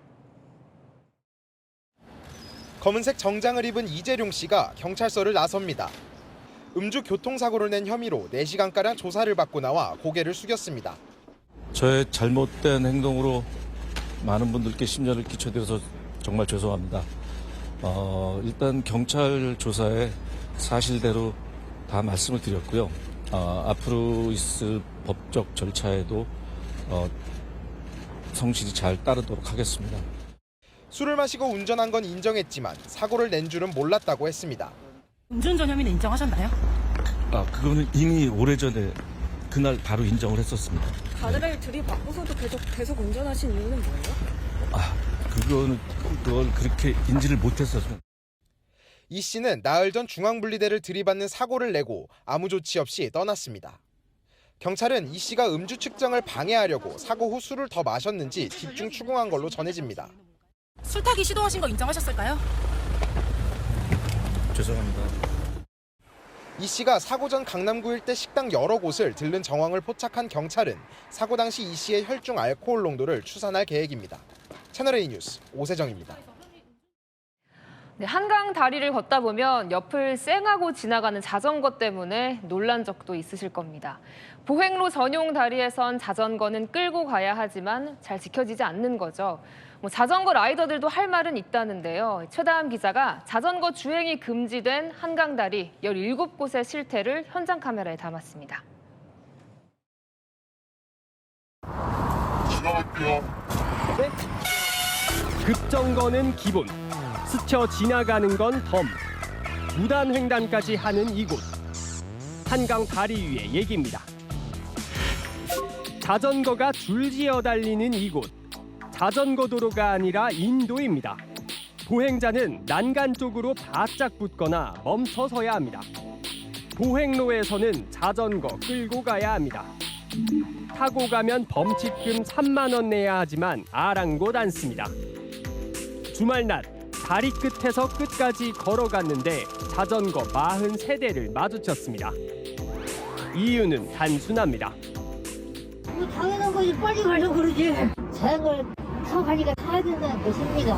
검은색 정장을 입은 이재룡 씨가 경찰서를 나섭니다. 음주 교통사고를 낸 혐의로 4시간가량 조사를 받고 나와 고개를 숙였습니다. 저의 잘못된 행동으로 많은 분들께 심려를 끼쳐드려서 정말 죄송합니다. 일단 경찰 조사에 사실대로 다 말씀을 드렸고요. 앞으로 있을 법적 절차에도 성실히 잘 따르도록 하겠습니다. 술을 마시고 운전한 건 인정했지만 사고를 낸 줄은 몰랐다고 했습니다. 음주운전 혐의는 인정하셨나요? 그거는 이미 오래전에 그날 바로 인정을 했었습니다. 가드레일 들이받고서도 계속 운전하신 이유는 뭐예요? 그걸 그렇게 인지를 못했었어요. 이 씨는 나흘 전 중앙분리대를 들이받는 사고를 내고 아무 조치 없이 떠났습니다. 경찰은 이 씨가 음주 측정을 방해하려고 사고 후 술을 더 마셨는지 집중 추궁한 걸로 전해집니다. 술 타기 시도하신 거 인정하셨을까요? 죄송합니다. 이 씨가 사고 전 강남구 일대 식당 여러 곳을 들른 정황을 포착한 경찰은 사고 당시 이 씨의 혈중 알코올 농도를 추산할 계획입니다. 채널A 뉴스 오세정입니다. 네, 한강 다리를 걷다 보면 옆을 쌩하고 지나가는 자전거 때문에 놀란 적도 있으실 겁니다. 보행로 전용 다리에선 자전거는 끌고 가야 하지만 잘 지켜지지 않는 거죠. 자전거 라이더들도 할 말은 있다는데요. 최다음 기자가 자전거 주행이 금지된 한강 다리 17곳의 실태를 현장 카메라에 담았습니다. 지나갈게요. 네? 급정거는 기본, 스쳐 지나가는 건 덤, 무단 횡단까지 하는 이곳. 한강 다리 위의 얘기입니다. 자전거가 줄지어 달리는 이곳. 자전거 도로가 아니라 인도입니다. 보행자는 난간 쪽으로 바짝 붙거나 멈춰서야 합니다. 보행로에서는 자전거 끌고 가야 합니다. 타고 가면 범칙금 3만 원 내야 하지만 아랑곳 않습니다. 주말 낮 다리 끝에서 끝까지 걸어갔는데 자전거 43대를 마주쳤습니다. 이유는 단순합니다. 당연한 거지, 빨리 가려고 그러지. 자전거를 타고 가니까 타야 된다는 그 심리가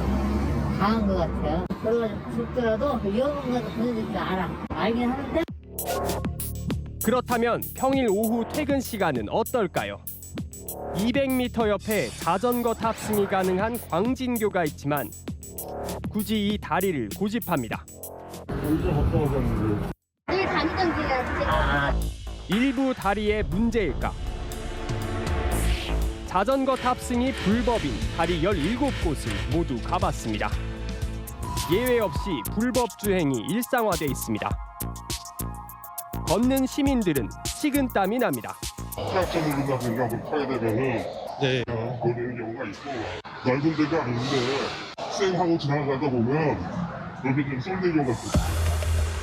강한 것 같아요. 그래가지고 죽더라도 위험한 건 그런지 알긴 하는데. 그렇다면 평일 오후 퇴근 시간은 어떨까요? 200m 옆에 자전거 탑승이 가능한 광진교가 있지만 굳이 이 다리를 고집합니다. 늘 다니던 길이라. 일부 다리의 문제일까? 자전거 탑승이 불법인 다리 17곳을 모두 가봤습니다. 예외 없이 불법 주행이 일상화돼 있습니다. 걷는 시민들은 식은땀이 납니다. 지하철을 한번 타야 되면은 거리는 경우가 있고 넓은 데가 아닌데 쌩하고 지나가다 보면 여기 좀 쏠리는 경우가 있어요.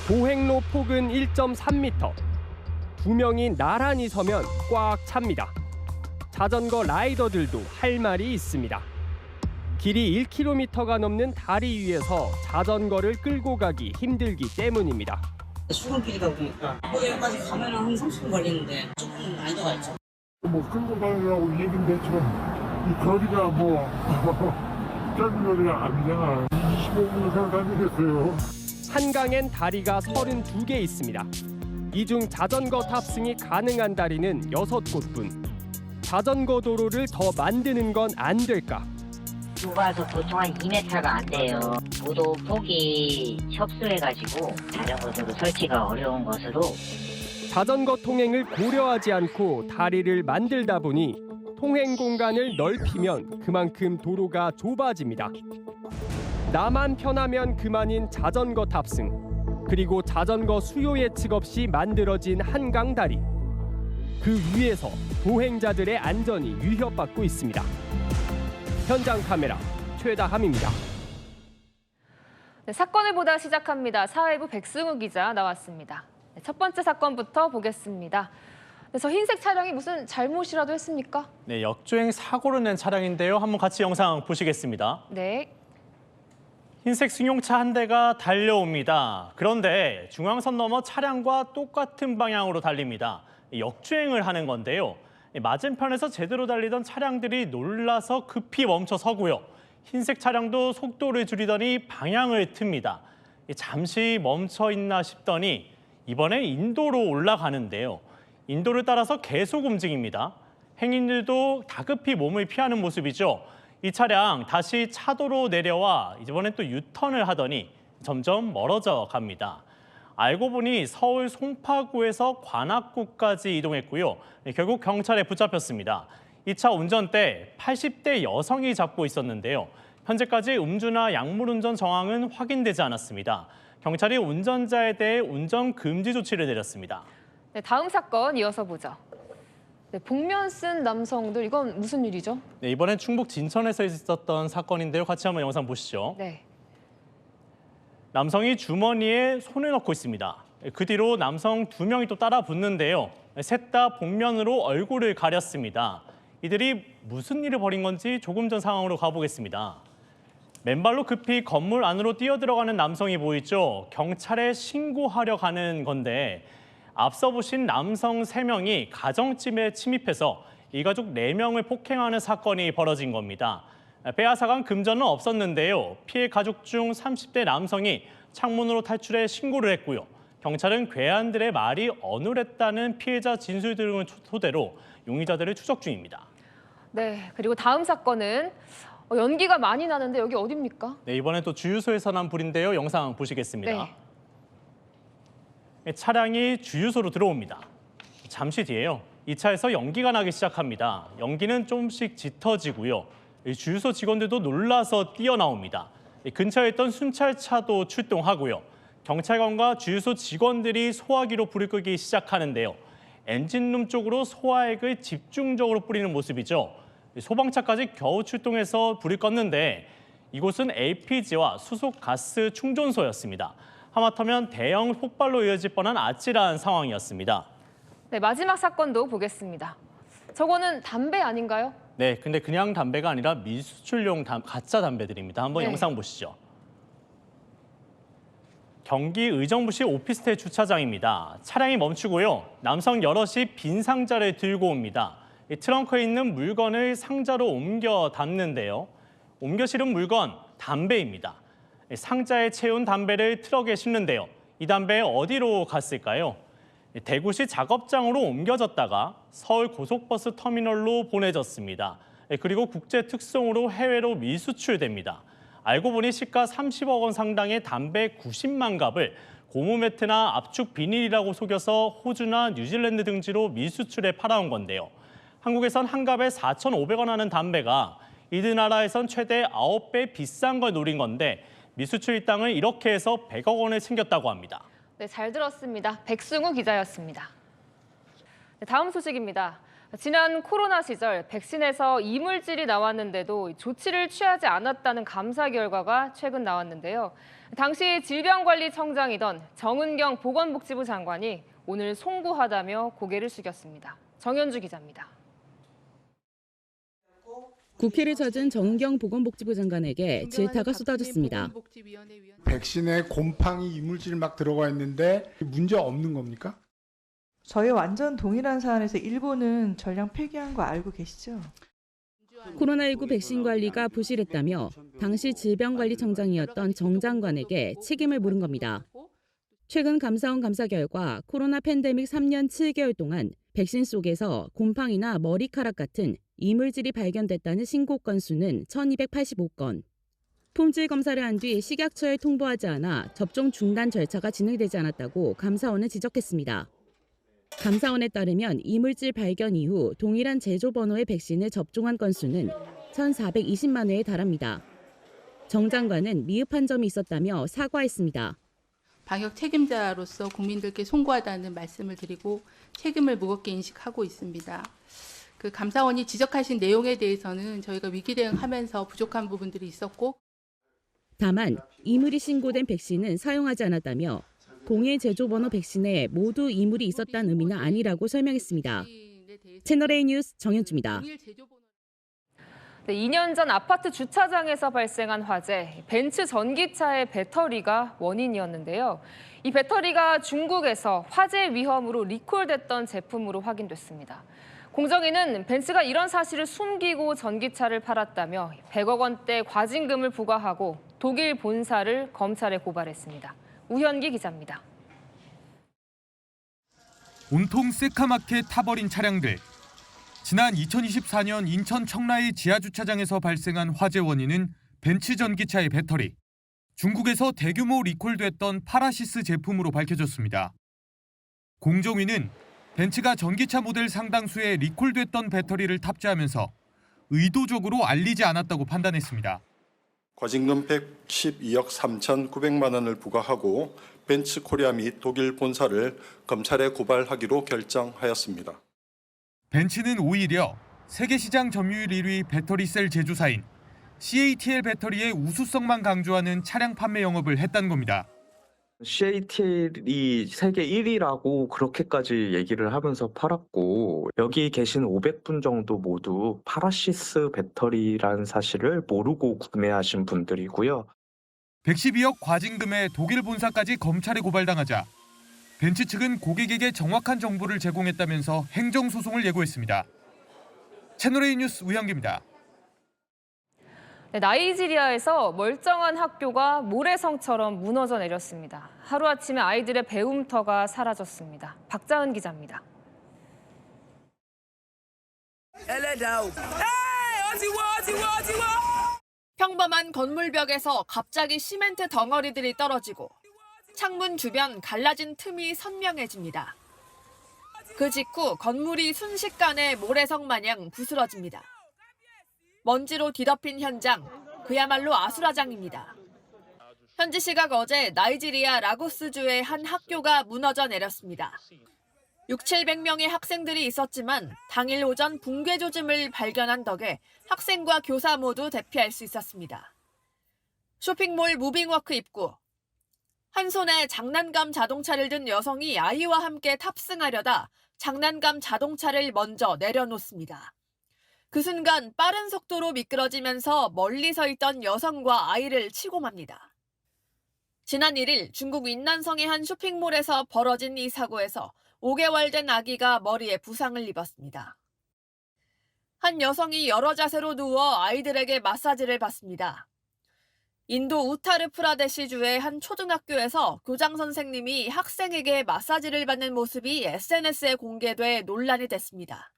보행로 폭은 1.3m. 2명이 나란히 서면 꽉 찹니다. 자전거 라이더들도 할 말이 있습니다. 길이 1km가 넘는 다리 위에서 자전거를 끌고 가기 힘들기 때문입니다. 출근길이다 보니까 여기까지 가면 한 30분 걸리는데 조금 난이도가 있죠. 끌고 다니라고 얘기인데 지금 이 거리가 짧은 거리가 아니잖아. 25분 이상 다니겠어요. 한강엔 다리가 32개 있습니다. 이 중 자전거 탑승이 가능한 다리는 6곳뿐. 자전거 도로를 더 만드는 건 안 될까? 좁아서 보통 한 2m가 안 돼요. 보도 폭이 협소해가지고 자전거 도로 설치가 어려운 것으로. 자전거 통행을 고려하지 않고 다리를 만들다 보니 통행 공간을 넓히면 그만큼 도로가 좁아집니다. 나만 편하면 그만인 자전거 탑승. 그리고 자전거 수요 예측 없이 만들어진 한강 다리. 그 위에서 도행자들의 안전이 위협받고 있습니다. 현장 카메라 최다함입니다. 네, 사건을 보다 시작합니다. 사회부 백승우 기자 나왔습니다. 네, 첫 번째 사건부터 보겠습니다. 네, 저 흰색 차량이 무슨 잘못이라도 했습니까? 네, 역주행 사고를 낸 차량인데요. 한번 같이 영상 보시겠습니다. 네. 흰색 승용차 한 대가 달려옵니다. 그런데 중앙선 너머 차량과 똑같은 방향으로 달립니다. 역주행을 하는 건데요. 맞은편에서 제대로 달리던 차량들이 놀라서 급히 멈춰 서고요. 흰색 차량도 속도를 줄이더니 방향을 틉니다. 잠시 멈춰 있나 싶더니 이번에 인도로 올라가는데요. 인도를 따라서 계속 움직입니다. 행인들도 다급히 몸을 피하는 모습이죠. 이 차량 다시 차도로 내려와 이번엔 또 유턴을 하더니 점점 멀어져 갑니다. 알고 보니 서울 송파구에서 관악구까지 이동했고요. 결국 경찰에 붙잡혔습니다. 이 차 운전대 80대 여성이 잡고 있었는데요. 현재까지 음주나 약물운전 정황은 확인되지 않았습니다. 경찰이 운전자에 대해 운전 금지 조치를 내렸습니다. 네, 다음 사건 이어서 보죠. 네, 복면 쓴 남성들, 이건 무슨 일이죠? 네, 이번엔 충북 진천에서 있었던 사건인데요. 같이 한번 영상 보시죠. 네. 남성이 주머니에 손을 넣고 있습니다. 그 뒤로 남성 2명이 또 따라 붙는데요. 셋 다 복면으로 얼굴을 가렸습니다. 이들이 무슨 일을 벌인 건지 조금 전 상황으로 가보겠습니다. 맨발로 급히 건물 안으로 뛰어들어가는 남성이 보이죠. 경찰에 신고하려 가는 건데 앞서 보신 남성 3명이 가정집에 침입해서 일가족 4명을 폭행하는 사건이 벌어진 겁니다. 빼앗아간 금전은 없었는데요. 피해 가족 중 30대 남성이 창문으로 탈출해 신고를 했고요. 경찰은 괴한들의 말이 어눌했다는 피해자 진술 등을 토대로 용의자들을 추적 중입니다. 네, 그리고 다음 사건은 연기가 많이 나는데 여기 어디입니까? 네, 이번엔 또 주유소에서 난 불인데요. 영상 보시겠습니다. 네. 차량이 주유소로 들어옵니다. 잠시 뒤에요. 이 차에서 연기가 나기 시작합니다. 연기는 조금씩 짙어지고요. 주유소 직원들도 놀라서 뛰어나옵니다. 근처에 있던 순찰차도 출동하고요. 경찰관과 주유소 직원들이 소화기로 불을 끄기 시작하는데요. 엔진룸 쪽으로 소화액을 집중적으로 뿌리는 모습이죠. 소방차까지 겨우 출동해서 불을 껐는데 이곳은 LPG와 수소가스 충전소였습니다. 하마터면 대형 폭발로 이어질 뻔한 아찔한 상황이었습니다. 네, 마지막 사건도 보겠습니다. 저거는 담배 아닌가요? 네, 근데 그냥 담배가 아니라 미수출용 가짜 담배들입니다. 한번 네. 영상 보시죠. 경기 의정부시 오피스텔 주차장입니다. 차량이 멈추고요. 남성 여럿이 빈 상자를 들고 옵니다. 이 트렁크에 있는 물건을 상자로 옮겨 담는데요. 옮겨 실은 물건, 담배입니다. 상자에 채운 담배를 트럭에 싣는데요. 이 담배 어디로 갔을까요? 대구시 작업장으로 옮겨졌다가 서울 고속버스 터미널로 보내졌습니다. 그리고 국제 특송으로 해외로 미수출됩니다. 알고 보니 시가 30억 원 상당의 담배 90만 갑을 고무 매트나 압축 비닐이라고 속여서 호주나 뉴질랜드 등지로 미수출해 팔아온 건데요. 한국에선 한 갑에 4,500원 하는 담배가 이들 나라에선 최대 9배 비싼 걸 노린 건데 미수출 일당을 이렇게 해서 100억 원을 챙겼다고 합니다. 네, 잘 들었습니다. 백승우 기자였습니다. 네, 다음 소식입니다. 지난 코로나 시절 백신에서 이물질이 나왔는데도 조치를 취하지 않았다는 감사 결과가 최근 나왔는데요. 당시 질병관리청장이던 정은경 보건복지부 장관이 오늘 송구하다며 고개를 숙였습니다. 정현주 기자입니다. 국회를 찾은 정은경 보건복지부 장관에게 질타가 쏟아졌습니다. 백신에 곰팡이 이물질 막 들어가 있는데 문제 없는 겁니까? 저희 완전 동일한 사안에서 일본은 전량 폐기한 거 알고 계시죠? 코로나19 백신 관리가 부실했다며 당시 질병관리청장이었던 정 장관에게 책임을 물은 겁니다. 최근 감사원 감사 결과 코로나 팬데믹 3년 7개월 동안 백신 속에서 곰팡이나 머리카락 같은 이물질이 발견됐다는 신고 건수는 1,285건. 품질 검사를 한 뒤 식약처에 통보하지 않아 접종 중단 절차가 진행되지 않았다고 감사원은 지적했습니다. 감사원에 따르면 이물질 발견 이후 동일한 제조 번호의 백신을 접종한 건수는 1,420만 회에 달합니다. 정 장관은 미흡한 점이 있었다며 사과했습니다. 방역 책임자로서 국민들께 송구하다는 말씀을 드리고 책임을 무겁게 인식하고 있습니다. 그 감사원이 지적하신 내용에 대해서는 저희가 위기 대응하면서 부족한 부분들이 있었고 다만 이물이 신고된 백신은 사용하지 않았다며 공해 제조번호 백신에 모두 이물이 있었다는 의미는 아니라고 설명했습니다. 채널A 뉴스 정현주입니다. 네, 2년 전 아파트 주차장에서 발생한 화재, 벤츠 전기차의 배터리가 원인이었는데요. 이 배터리가 중국에서 화재 위험으로 리콜됐던 제품으로 확인됐습니다. 공정위는 벤츠가 이런 사실을 숨기고 전기차를 팔았다며 100억 원대 과징금을 부과하고 독일 본사를 검찰에 고발했습니다. 우현기 기자입니다. 온통 새카맣게 타버린 차량들. 지난 2024년 인천 청라의 지하주차장에서 발생한 화재 원인은 벤츠 전기차의 배터리. 중국에서 대규모 리콜됐던 파라시스 제품으로 밝혀졌습니다. 공정위는 벤츠가 전기차 모델 상당수에 리콜됐던 배터리를 탑재하면서 의도적으로 알리지 않았다고 판단했습니다. 과징금 112억 3,900만 원을 부과하고 벤츠 코리아 및 독일 본사를 검찰에 고발하기로 결정하였습니다. 벤츠는 오히려 세계시장 점유율 1위 배터리셀 제조사인 CATL 배터리의 우수성만 강조하는 차량 판매 영업을 했다는 겁니다. CATL이 세계 1위라고 그렇게까지 얘기를 하면서 팔았고 여기 계신 500분 정도 모두 파라시스 배터리라는 사실을 모르고 구매하신 분들이고요. 112억 과징금에 독일 본사까지 검찰에 고발당하자 벤츠 측은 고객에게 정확한 정보를 제공했다면서 행정소송을 예고했습니다. 채널A 뉴스 우현기입니다. 네, 나이지리아에서 멀쩡한 학교가 모래성처럼 무너져 내렸습니다. 하루아침에 아이들의 배움터가 사라졌습니다. 박자은 기자입니다. 평범한 건물벽에서 갑자기 시멘트 덩어리들이 떨어지고 창문 주변 갈라진 틈이 선명해집니다. 그 직후 건물이 순식간에 모래성 마냥 부스러집니다. 먼지로 뒤덮인 현장, 그야말로 아수라장입니다. 현지 시각 어제 나이지리아 라고스주의 한 학교가 무너져 내렸습니다. 600~700명의 학생들이 있었지만 당일 오전 붕괴 조짐을 발견한 덕에 학생과 교사 모두 대피할 수 있었습니다. 쇼핑몰 무빙워크 입구. 한 손에 장난감 자동차를 든 여성이 아이와 함께 탑승하려다 장난감 자동차를 먼저 내려놓습니다. 그 순간 빠른 속도로 미끄러지면서 멀리 서 있던 여성과 아이를 치고 맙니다. 지난 1일 중국 인난성의 한 쇼핑몰에서 벌어진 이 사고에서 5개월 된 아기가 머리에 부상을 입었습니다. 한 여성이 여러 자세로 누워 아이들에게 마사지를 받습니다. 인도 우타르프라데시주의 한 초등학교에서 교장 선생님이 학생에게 마사지를 받는 모습이 SNS에 공개돼 논란이 됐습니다.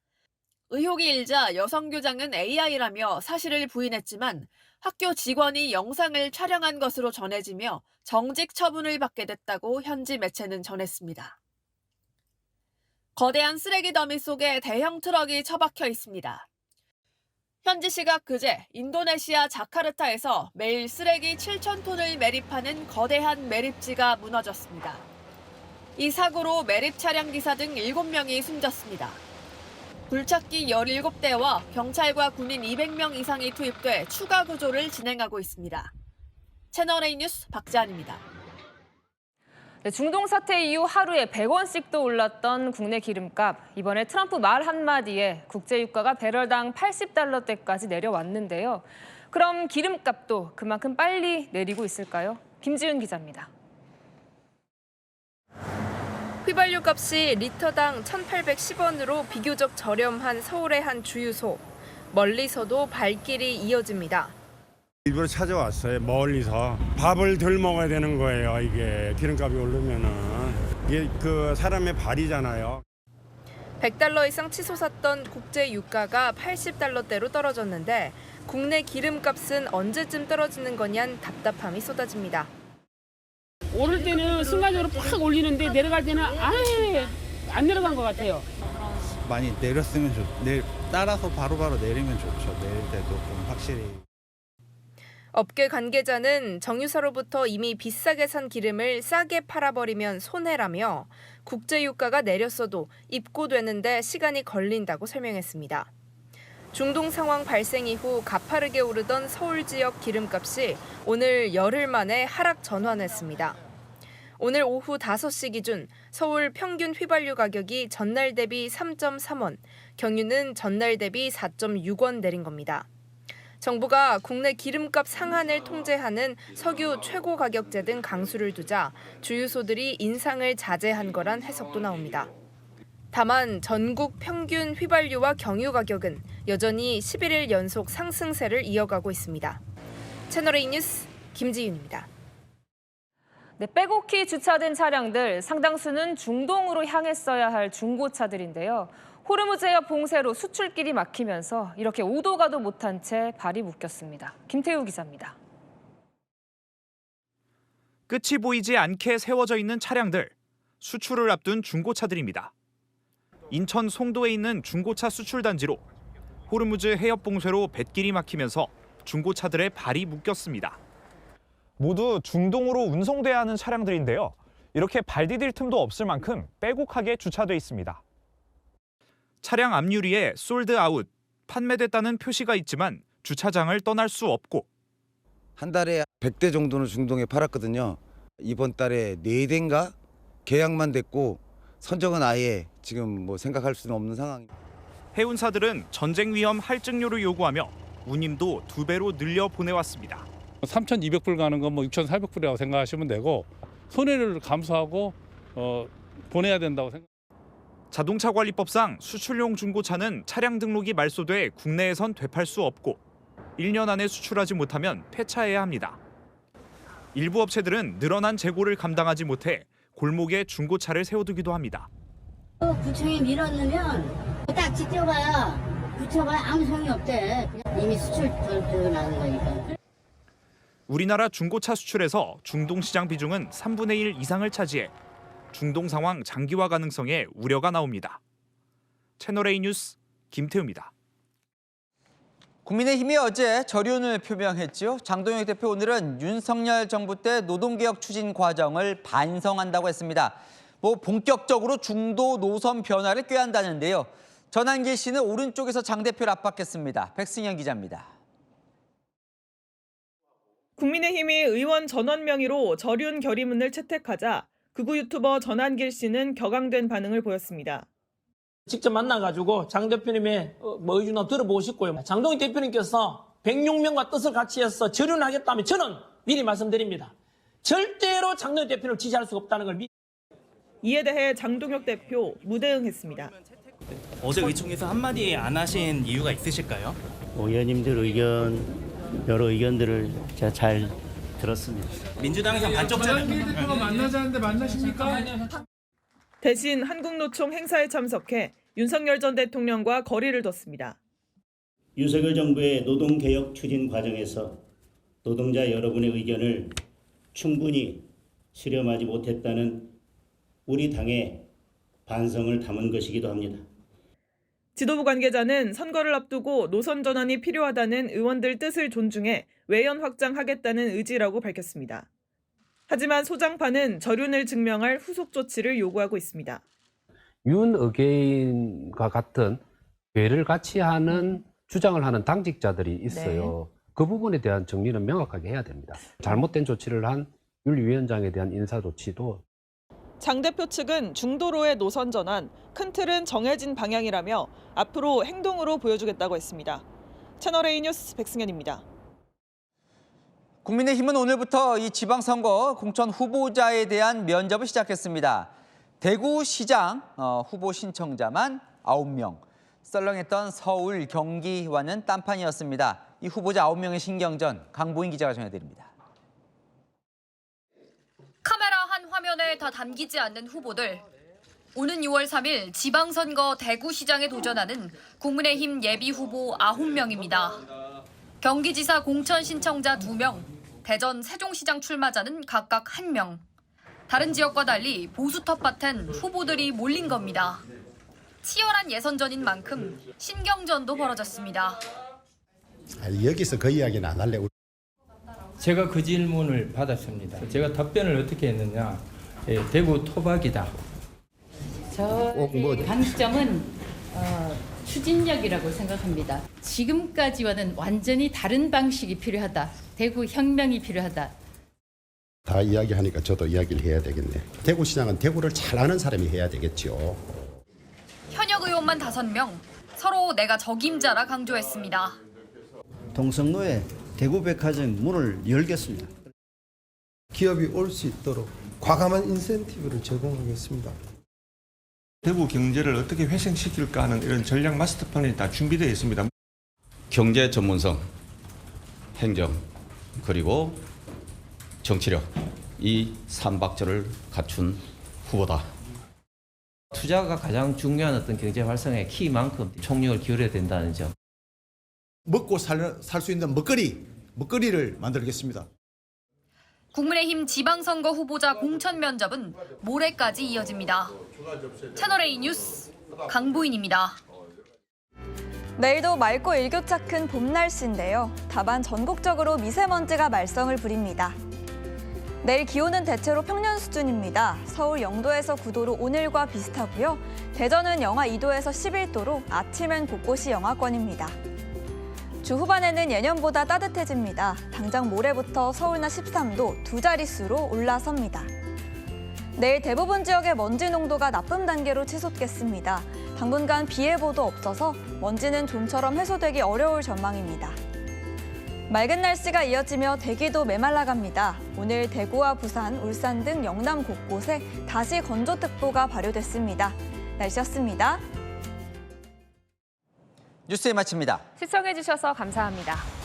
의혹이 일자 여성 교장은 AI라며 사실을 부인했지만 학교 직원이 영상을 촬영한 것으로 전해지며 정직 처분을 받게 됐다고 현지 매체는 전했습니다. 거대한 쓰레기 더미 속에 대형 트럭이 처박혀 있습니다. 현지 시각 그제 인도네시아 자카르타에서 매일 쓰레기 7,000톤을 매립하는 거대한 매립지가 무너졌습니다. 이 사고로 매립 차량 기사 등 7명이 숨졌습니다. 굴착기 17대와 경찰과 군인 200명 이상이 투입돼 추가 구조를 진행하고 있습니다. 채널A 뉴스 박지안입니다. 네, 중동 사태 이후 하루에 100원씩도 올랐던 국내 기름값. 이번에 트럼프 말 한마디에 국제유가가 배럴당 80달러대까지 내려왔는데요. 그럼 기름값도 그만큼 빨리 내리고 있을까요? 김지윤 기자입니다. 휘발유 값이 리터당 1,810원으로 비교적 저렴한 서울의 한 주유소. 멀리서도 발길이 이어집니다. 일부러 찾아왔어요. 멀리서. 밥을 덜 먹어야 되는 거예요. 이게 기름값이 오르면은. 이게 그 사람의 발이잖아요. 100달러 이상 치솟았던 국제 유가가 80달러대로 떨어졌는데 국내 기름값은 언제쯤 떨어지는 거냔 답답함이 쏟아집니다. 오를 때는 순간적으로 팍 올리는데 내려갈 때는 아예 안 내려간 것 같아요. 많이 내렸으면 따라서 바로바로 내리면 좋죠. 내릴 때도 좀 확실히. 업계 관계자는 정유사로부터 이미 비싸게 산 기름을 싸게 팔아버리면 손해라며 국제유가가 내렸어도 입고되는데 시간이 걸린다고 설명했습니다. 중동 상황 발생 이후 가파르게 오르던 서울 지역 기름값이 오늘 열흘 만에 하락 전환했습니다. 오늘 오후 5시 기준 서울 평균 휘발유 가격이 전날 대비 3.3원, 경유는 전날 대비 4.6원 내린 겁니다. 정부가 국내 기름값 상한을 통제하는 석유 최고 가격제 등 강수를 두자 주유소들이 인상을 자제한 거란 해석도 나옵니다. 다만 전국 평균 휘발유와 경유 가격은 여전히 11일 연속 상승세를 이어가고 있습니다. 채널A 뉴스 김지윤입니다. 네, 빼곡히 주차된 차량들 상당수는 중동으로 향했어야 할 중고차들인데요. 호르무즈 해협 봉쇄로 수출길이 막히면서 이렇게 오도 가도 못한 채 발이 묶였습니다. 김태우 기자입니다. 끝이 보이지 않게 세워져 있는 차량들, 수출을 앞둔 중고차들입니다. 인천 송도에 있는 중고차 수출단지로 호르무즈 해협 봉쇄로 뱃길이 막히면서 중고차들의 발이 묶였습니다. 모두 중동으로 운송돼야 하는 차량들인데요. 이렇게 발 디딜 틈도 없을 만큼 빼곡하게 주차돼 있습니다. 차량 앞유리에 솔드 아웃, 판매됐다는 표시가 있지만 주차장을 떠날 수 없고 한 달에 100대 정도는 중동에 팔았거든요. 이번 달에 4대인가 계약만 됐고 선정은 아예 지금 생각할 수는 없는 상황입니다. 해운사들은 전쟁 위험 할증료를 요구하며 운임도 2배로 늘려 보내왔습니다. 3,200불 가는 건 6,400불이라고 생각하시면 되고 손해를 감수하고 보내야 된다고 생각합니다. 자동차관리법상 수출용 중고차는 차량 등록이 말소돼 국내에선 되팔 수 없고 1년 안에 수출하지 못하면 폐차해야 합니다. 일부 업체들은 늘어난 재고를 감당하지 못해 골목에 중고차를 세워두기도 합니다. 구청이 밀어넣으면 딱지 떼어봐야 붙여봐야 아무 소용이 없대. 이미 수출 나는 거니까. 우리나라 중고차 수출에서 중동 시장 비중은 3분의 1 이상을 차지해 중동 상황 장기화 가능성에 우려가 나옵니다. 채널A 뉴스 김태우입니다. 국민의힘이 어제 절윤을 표명했죠. 장동혁 대표 오늘은 윤석열 정부 때 노동개혁 추진 과정을 반성한다고 했습니다. 본격적으로 중도 노선 변화를 꾀한다는데요. 전한길 씨는 오른쪽에서 장 대표를 압박했습니다. 백승현 기자입니다. 국민의힘이 의원 전원 명의로 절윤 결의문을 채택하자 극우 유튜버 전한길 씨는 격앙된 반응을 보였습니다. 직접 만나가지고 장 대표님의 의견을 들어보고 싶고요. 장동혁 대표님께서 106명과 뜻을 같이 해서 절윤하겠다면 저는 미리 말씀드립니다. 절대로 장동혁 대표를 지지할 수가 없다는 걸 이에 대해 장동혁 대표 무대응했습니다. 어제 의총에서 한마디 안 하신 이유가 있으실까요? 의원님들 여러 의견들을 제가 잘 들었습니다. 민주당에서 반쪽짜리 대표가 만나자는데 만나십니까? 대신 한국노총 행사에 참석해 윤석열 전 대통령과 거리를 뒀습니다. 윤석열 정부의 노동개혁 추진 과정에서 노동자 여러분의 의견을 충분히 수렴하지 못했다는 우리 당의 반성을 담은 것이기도 합니다. 지도부 관계자는 선거를 앞두고 노선 전환이 필요하다는 의원들 뜻을 존중해 외연 확장하겠다는 의지라고 밝혔습니다. 하지만 소장파는 절윤을 증명할 후속 조치를 요구하고 있습니다. 윤 의견과 같은 괴를 같이 하는 주장을 하는 당직자들이 있어요. 네. 그 부분에 대한 정리는 명확하게 해야 됩니다. 잘못된 조치를 한 윤 위원장에 대한 인사 조치도 장 대표 측은 중도로의 노선 전환, 큰 틀은 정해진 방향이라며 앞으로 행동으로 보여주겠다고 했습니다. 채널A 뉴스 백승현입니다. 국민의힘은 오늘부터 이 지방선거 공천 후보자에 대한 면접을 시작했습니다. 대구시장 후보 신청자만 9명, 썰렁했던 서울, 경기와는 딴판이었습니다. 이 후보자 9명의 신경전, 강보인 기자가 전해드립니다. 카메라 한 화면에 다 담기지 않는 후보들. 오는 6월 3일 지방선거 대구시장에 도전하는 국민의힘 예비후보 9명입니다. 경기지사 공천 신청자 2명, 대전 세종시장 출마자는 각각 1명. 다른 지역과 달리 보수 텃밭엔 후보들이 몰린 겁니다. 치열한 예선전인 만큼 신경전도 벌어졌습니다. 여기서 그 이야기는 안 할래. 제가 그 질문을 받았습니다. 제가 답변을 어떻게 했느냐. 대구 토박이다. 저 강점은 추진력이라고 생각합니다. 지금까지와는 완전히 다른 방식이 필요하다. 대구 혁명이 필요하다. 다 이야기하니까 저도 이야기를 해야 되겠네. 대구시장은 대구를 잘 아는 사람이 해야 되겠죠. 현역 의원만 5명, 서로 내가 적임자라 강조했습니다. 동성로에 대구백화점 문을 열겠습니다. 기업이 올 수 있도록 과감한 인센티브를 제공하겠습니다. 대구 경제를 어떻게 회생시킬까 하는 이런 전략 마스터 플랜이 다 준비되어 있습니다. 경제 전문성, 행정, 그리고 정치력, 이 3박자를 갖춘 후보다. 투자가 가장 중요한 어떤 경제 활성화의 키만큼 총력을 기울여야 된다는 점. 먹고 살 수 있는 먹거리를 만들겠습니다. 국민의힘 지방선거 후보자 공천 면접은 모레까지 이어집니다. 채널A 뉴스 강보인입니다. 내일도 맑고 일교차 큰 봄 날씨인데요. 다만 전국적으로 미세먼지가 말썽을 부립니다. 내일 기온은 대체로 평년 수준입니다. 서울 0도에서 9도로 오늘과 비슷하고요. 대전은 영하 2도에서 11도로 아침엔 곳곳이 영하권입니다. 주 후반에는 예년보다 따뜻해집니다. 당장 모레부터 서울나 13도 2자릿수로 올라섭니다. 내일 대부분 지역의 먼지 농도가 나쁨 단계로 치솟겠습니다. 당분간 비 예보도 없어서 먼지는 좀처럼 해소되기 어려울 전망입니다. 맑은 날씨가 이어지며 대기도 메말라갑니다. 오늘 대구와 부산, 울산 등 영남 곳곳에 다시 건조특보가 발효됐습니다. 날씨였습니다. 뉴스에 마칩니다. 시청해주셔서 감사합니다.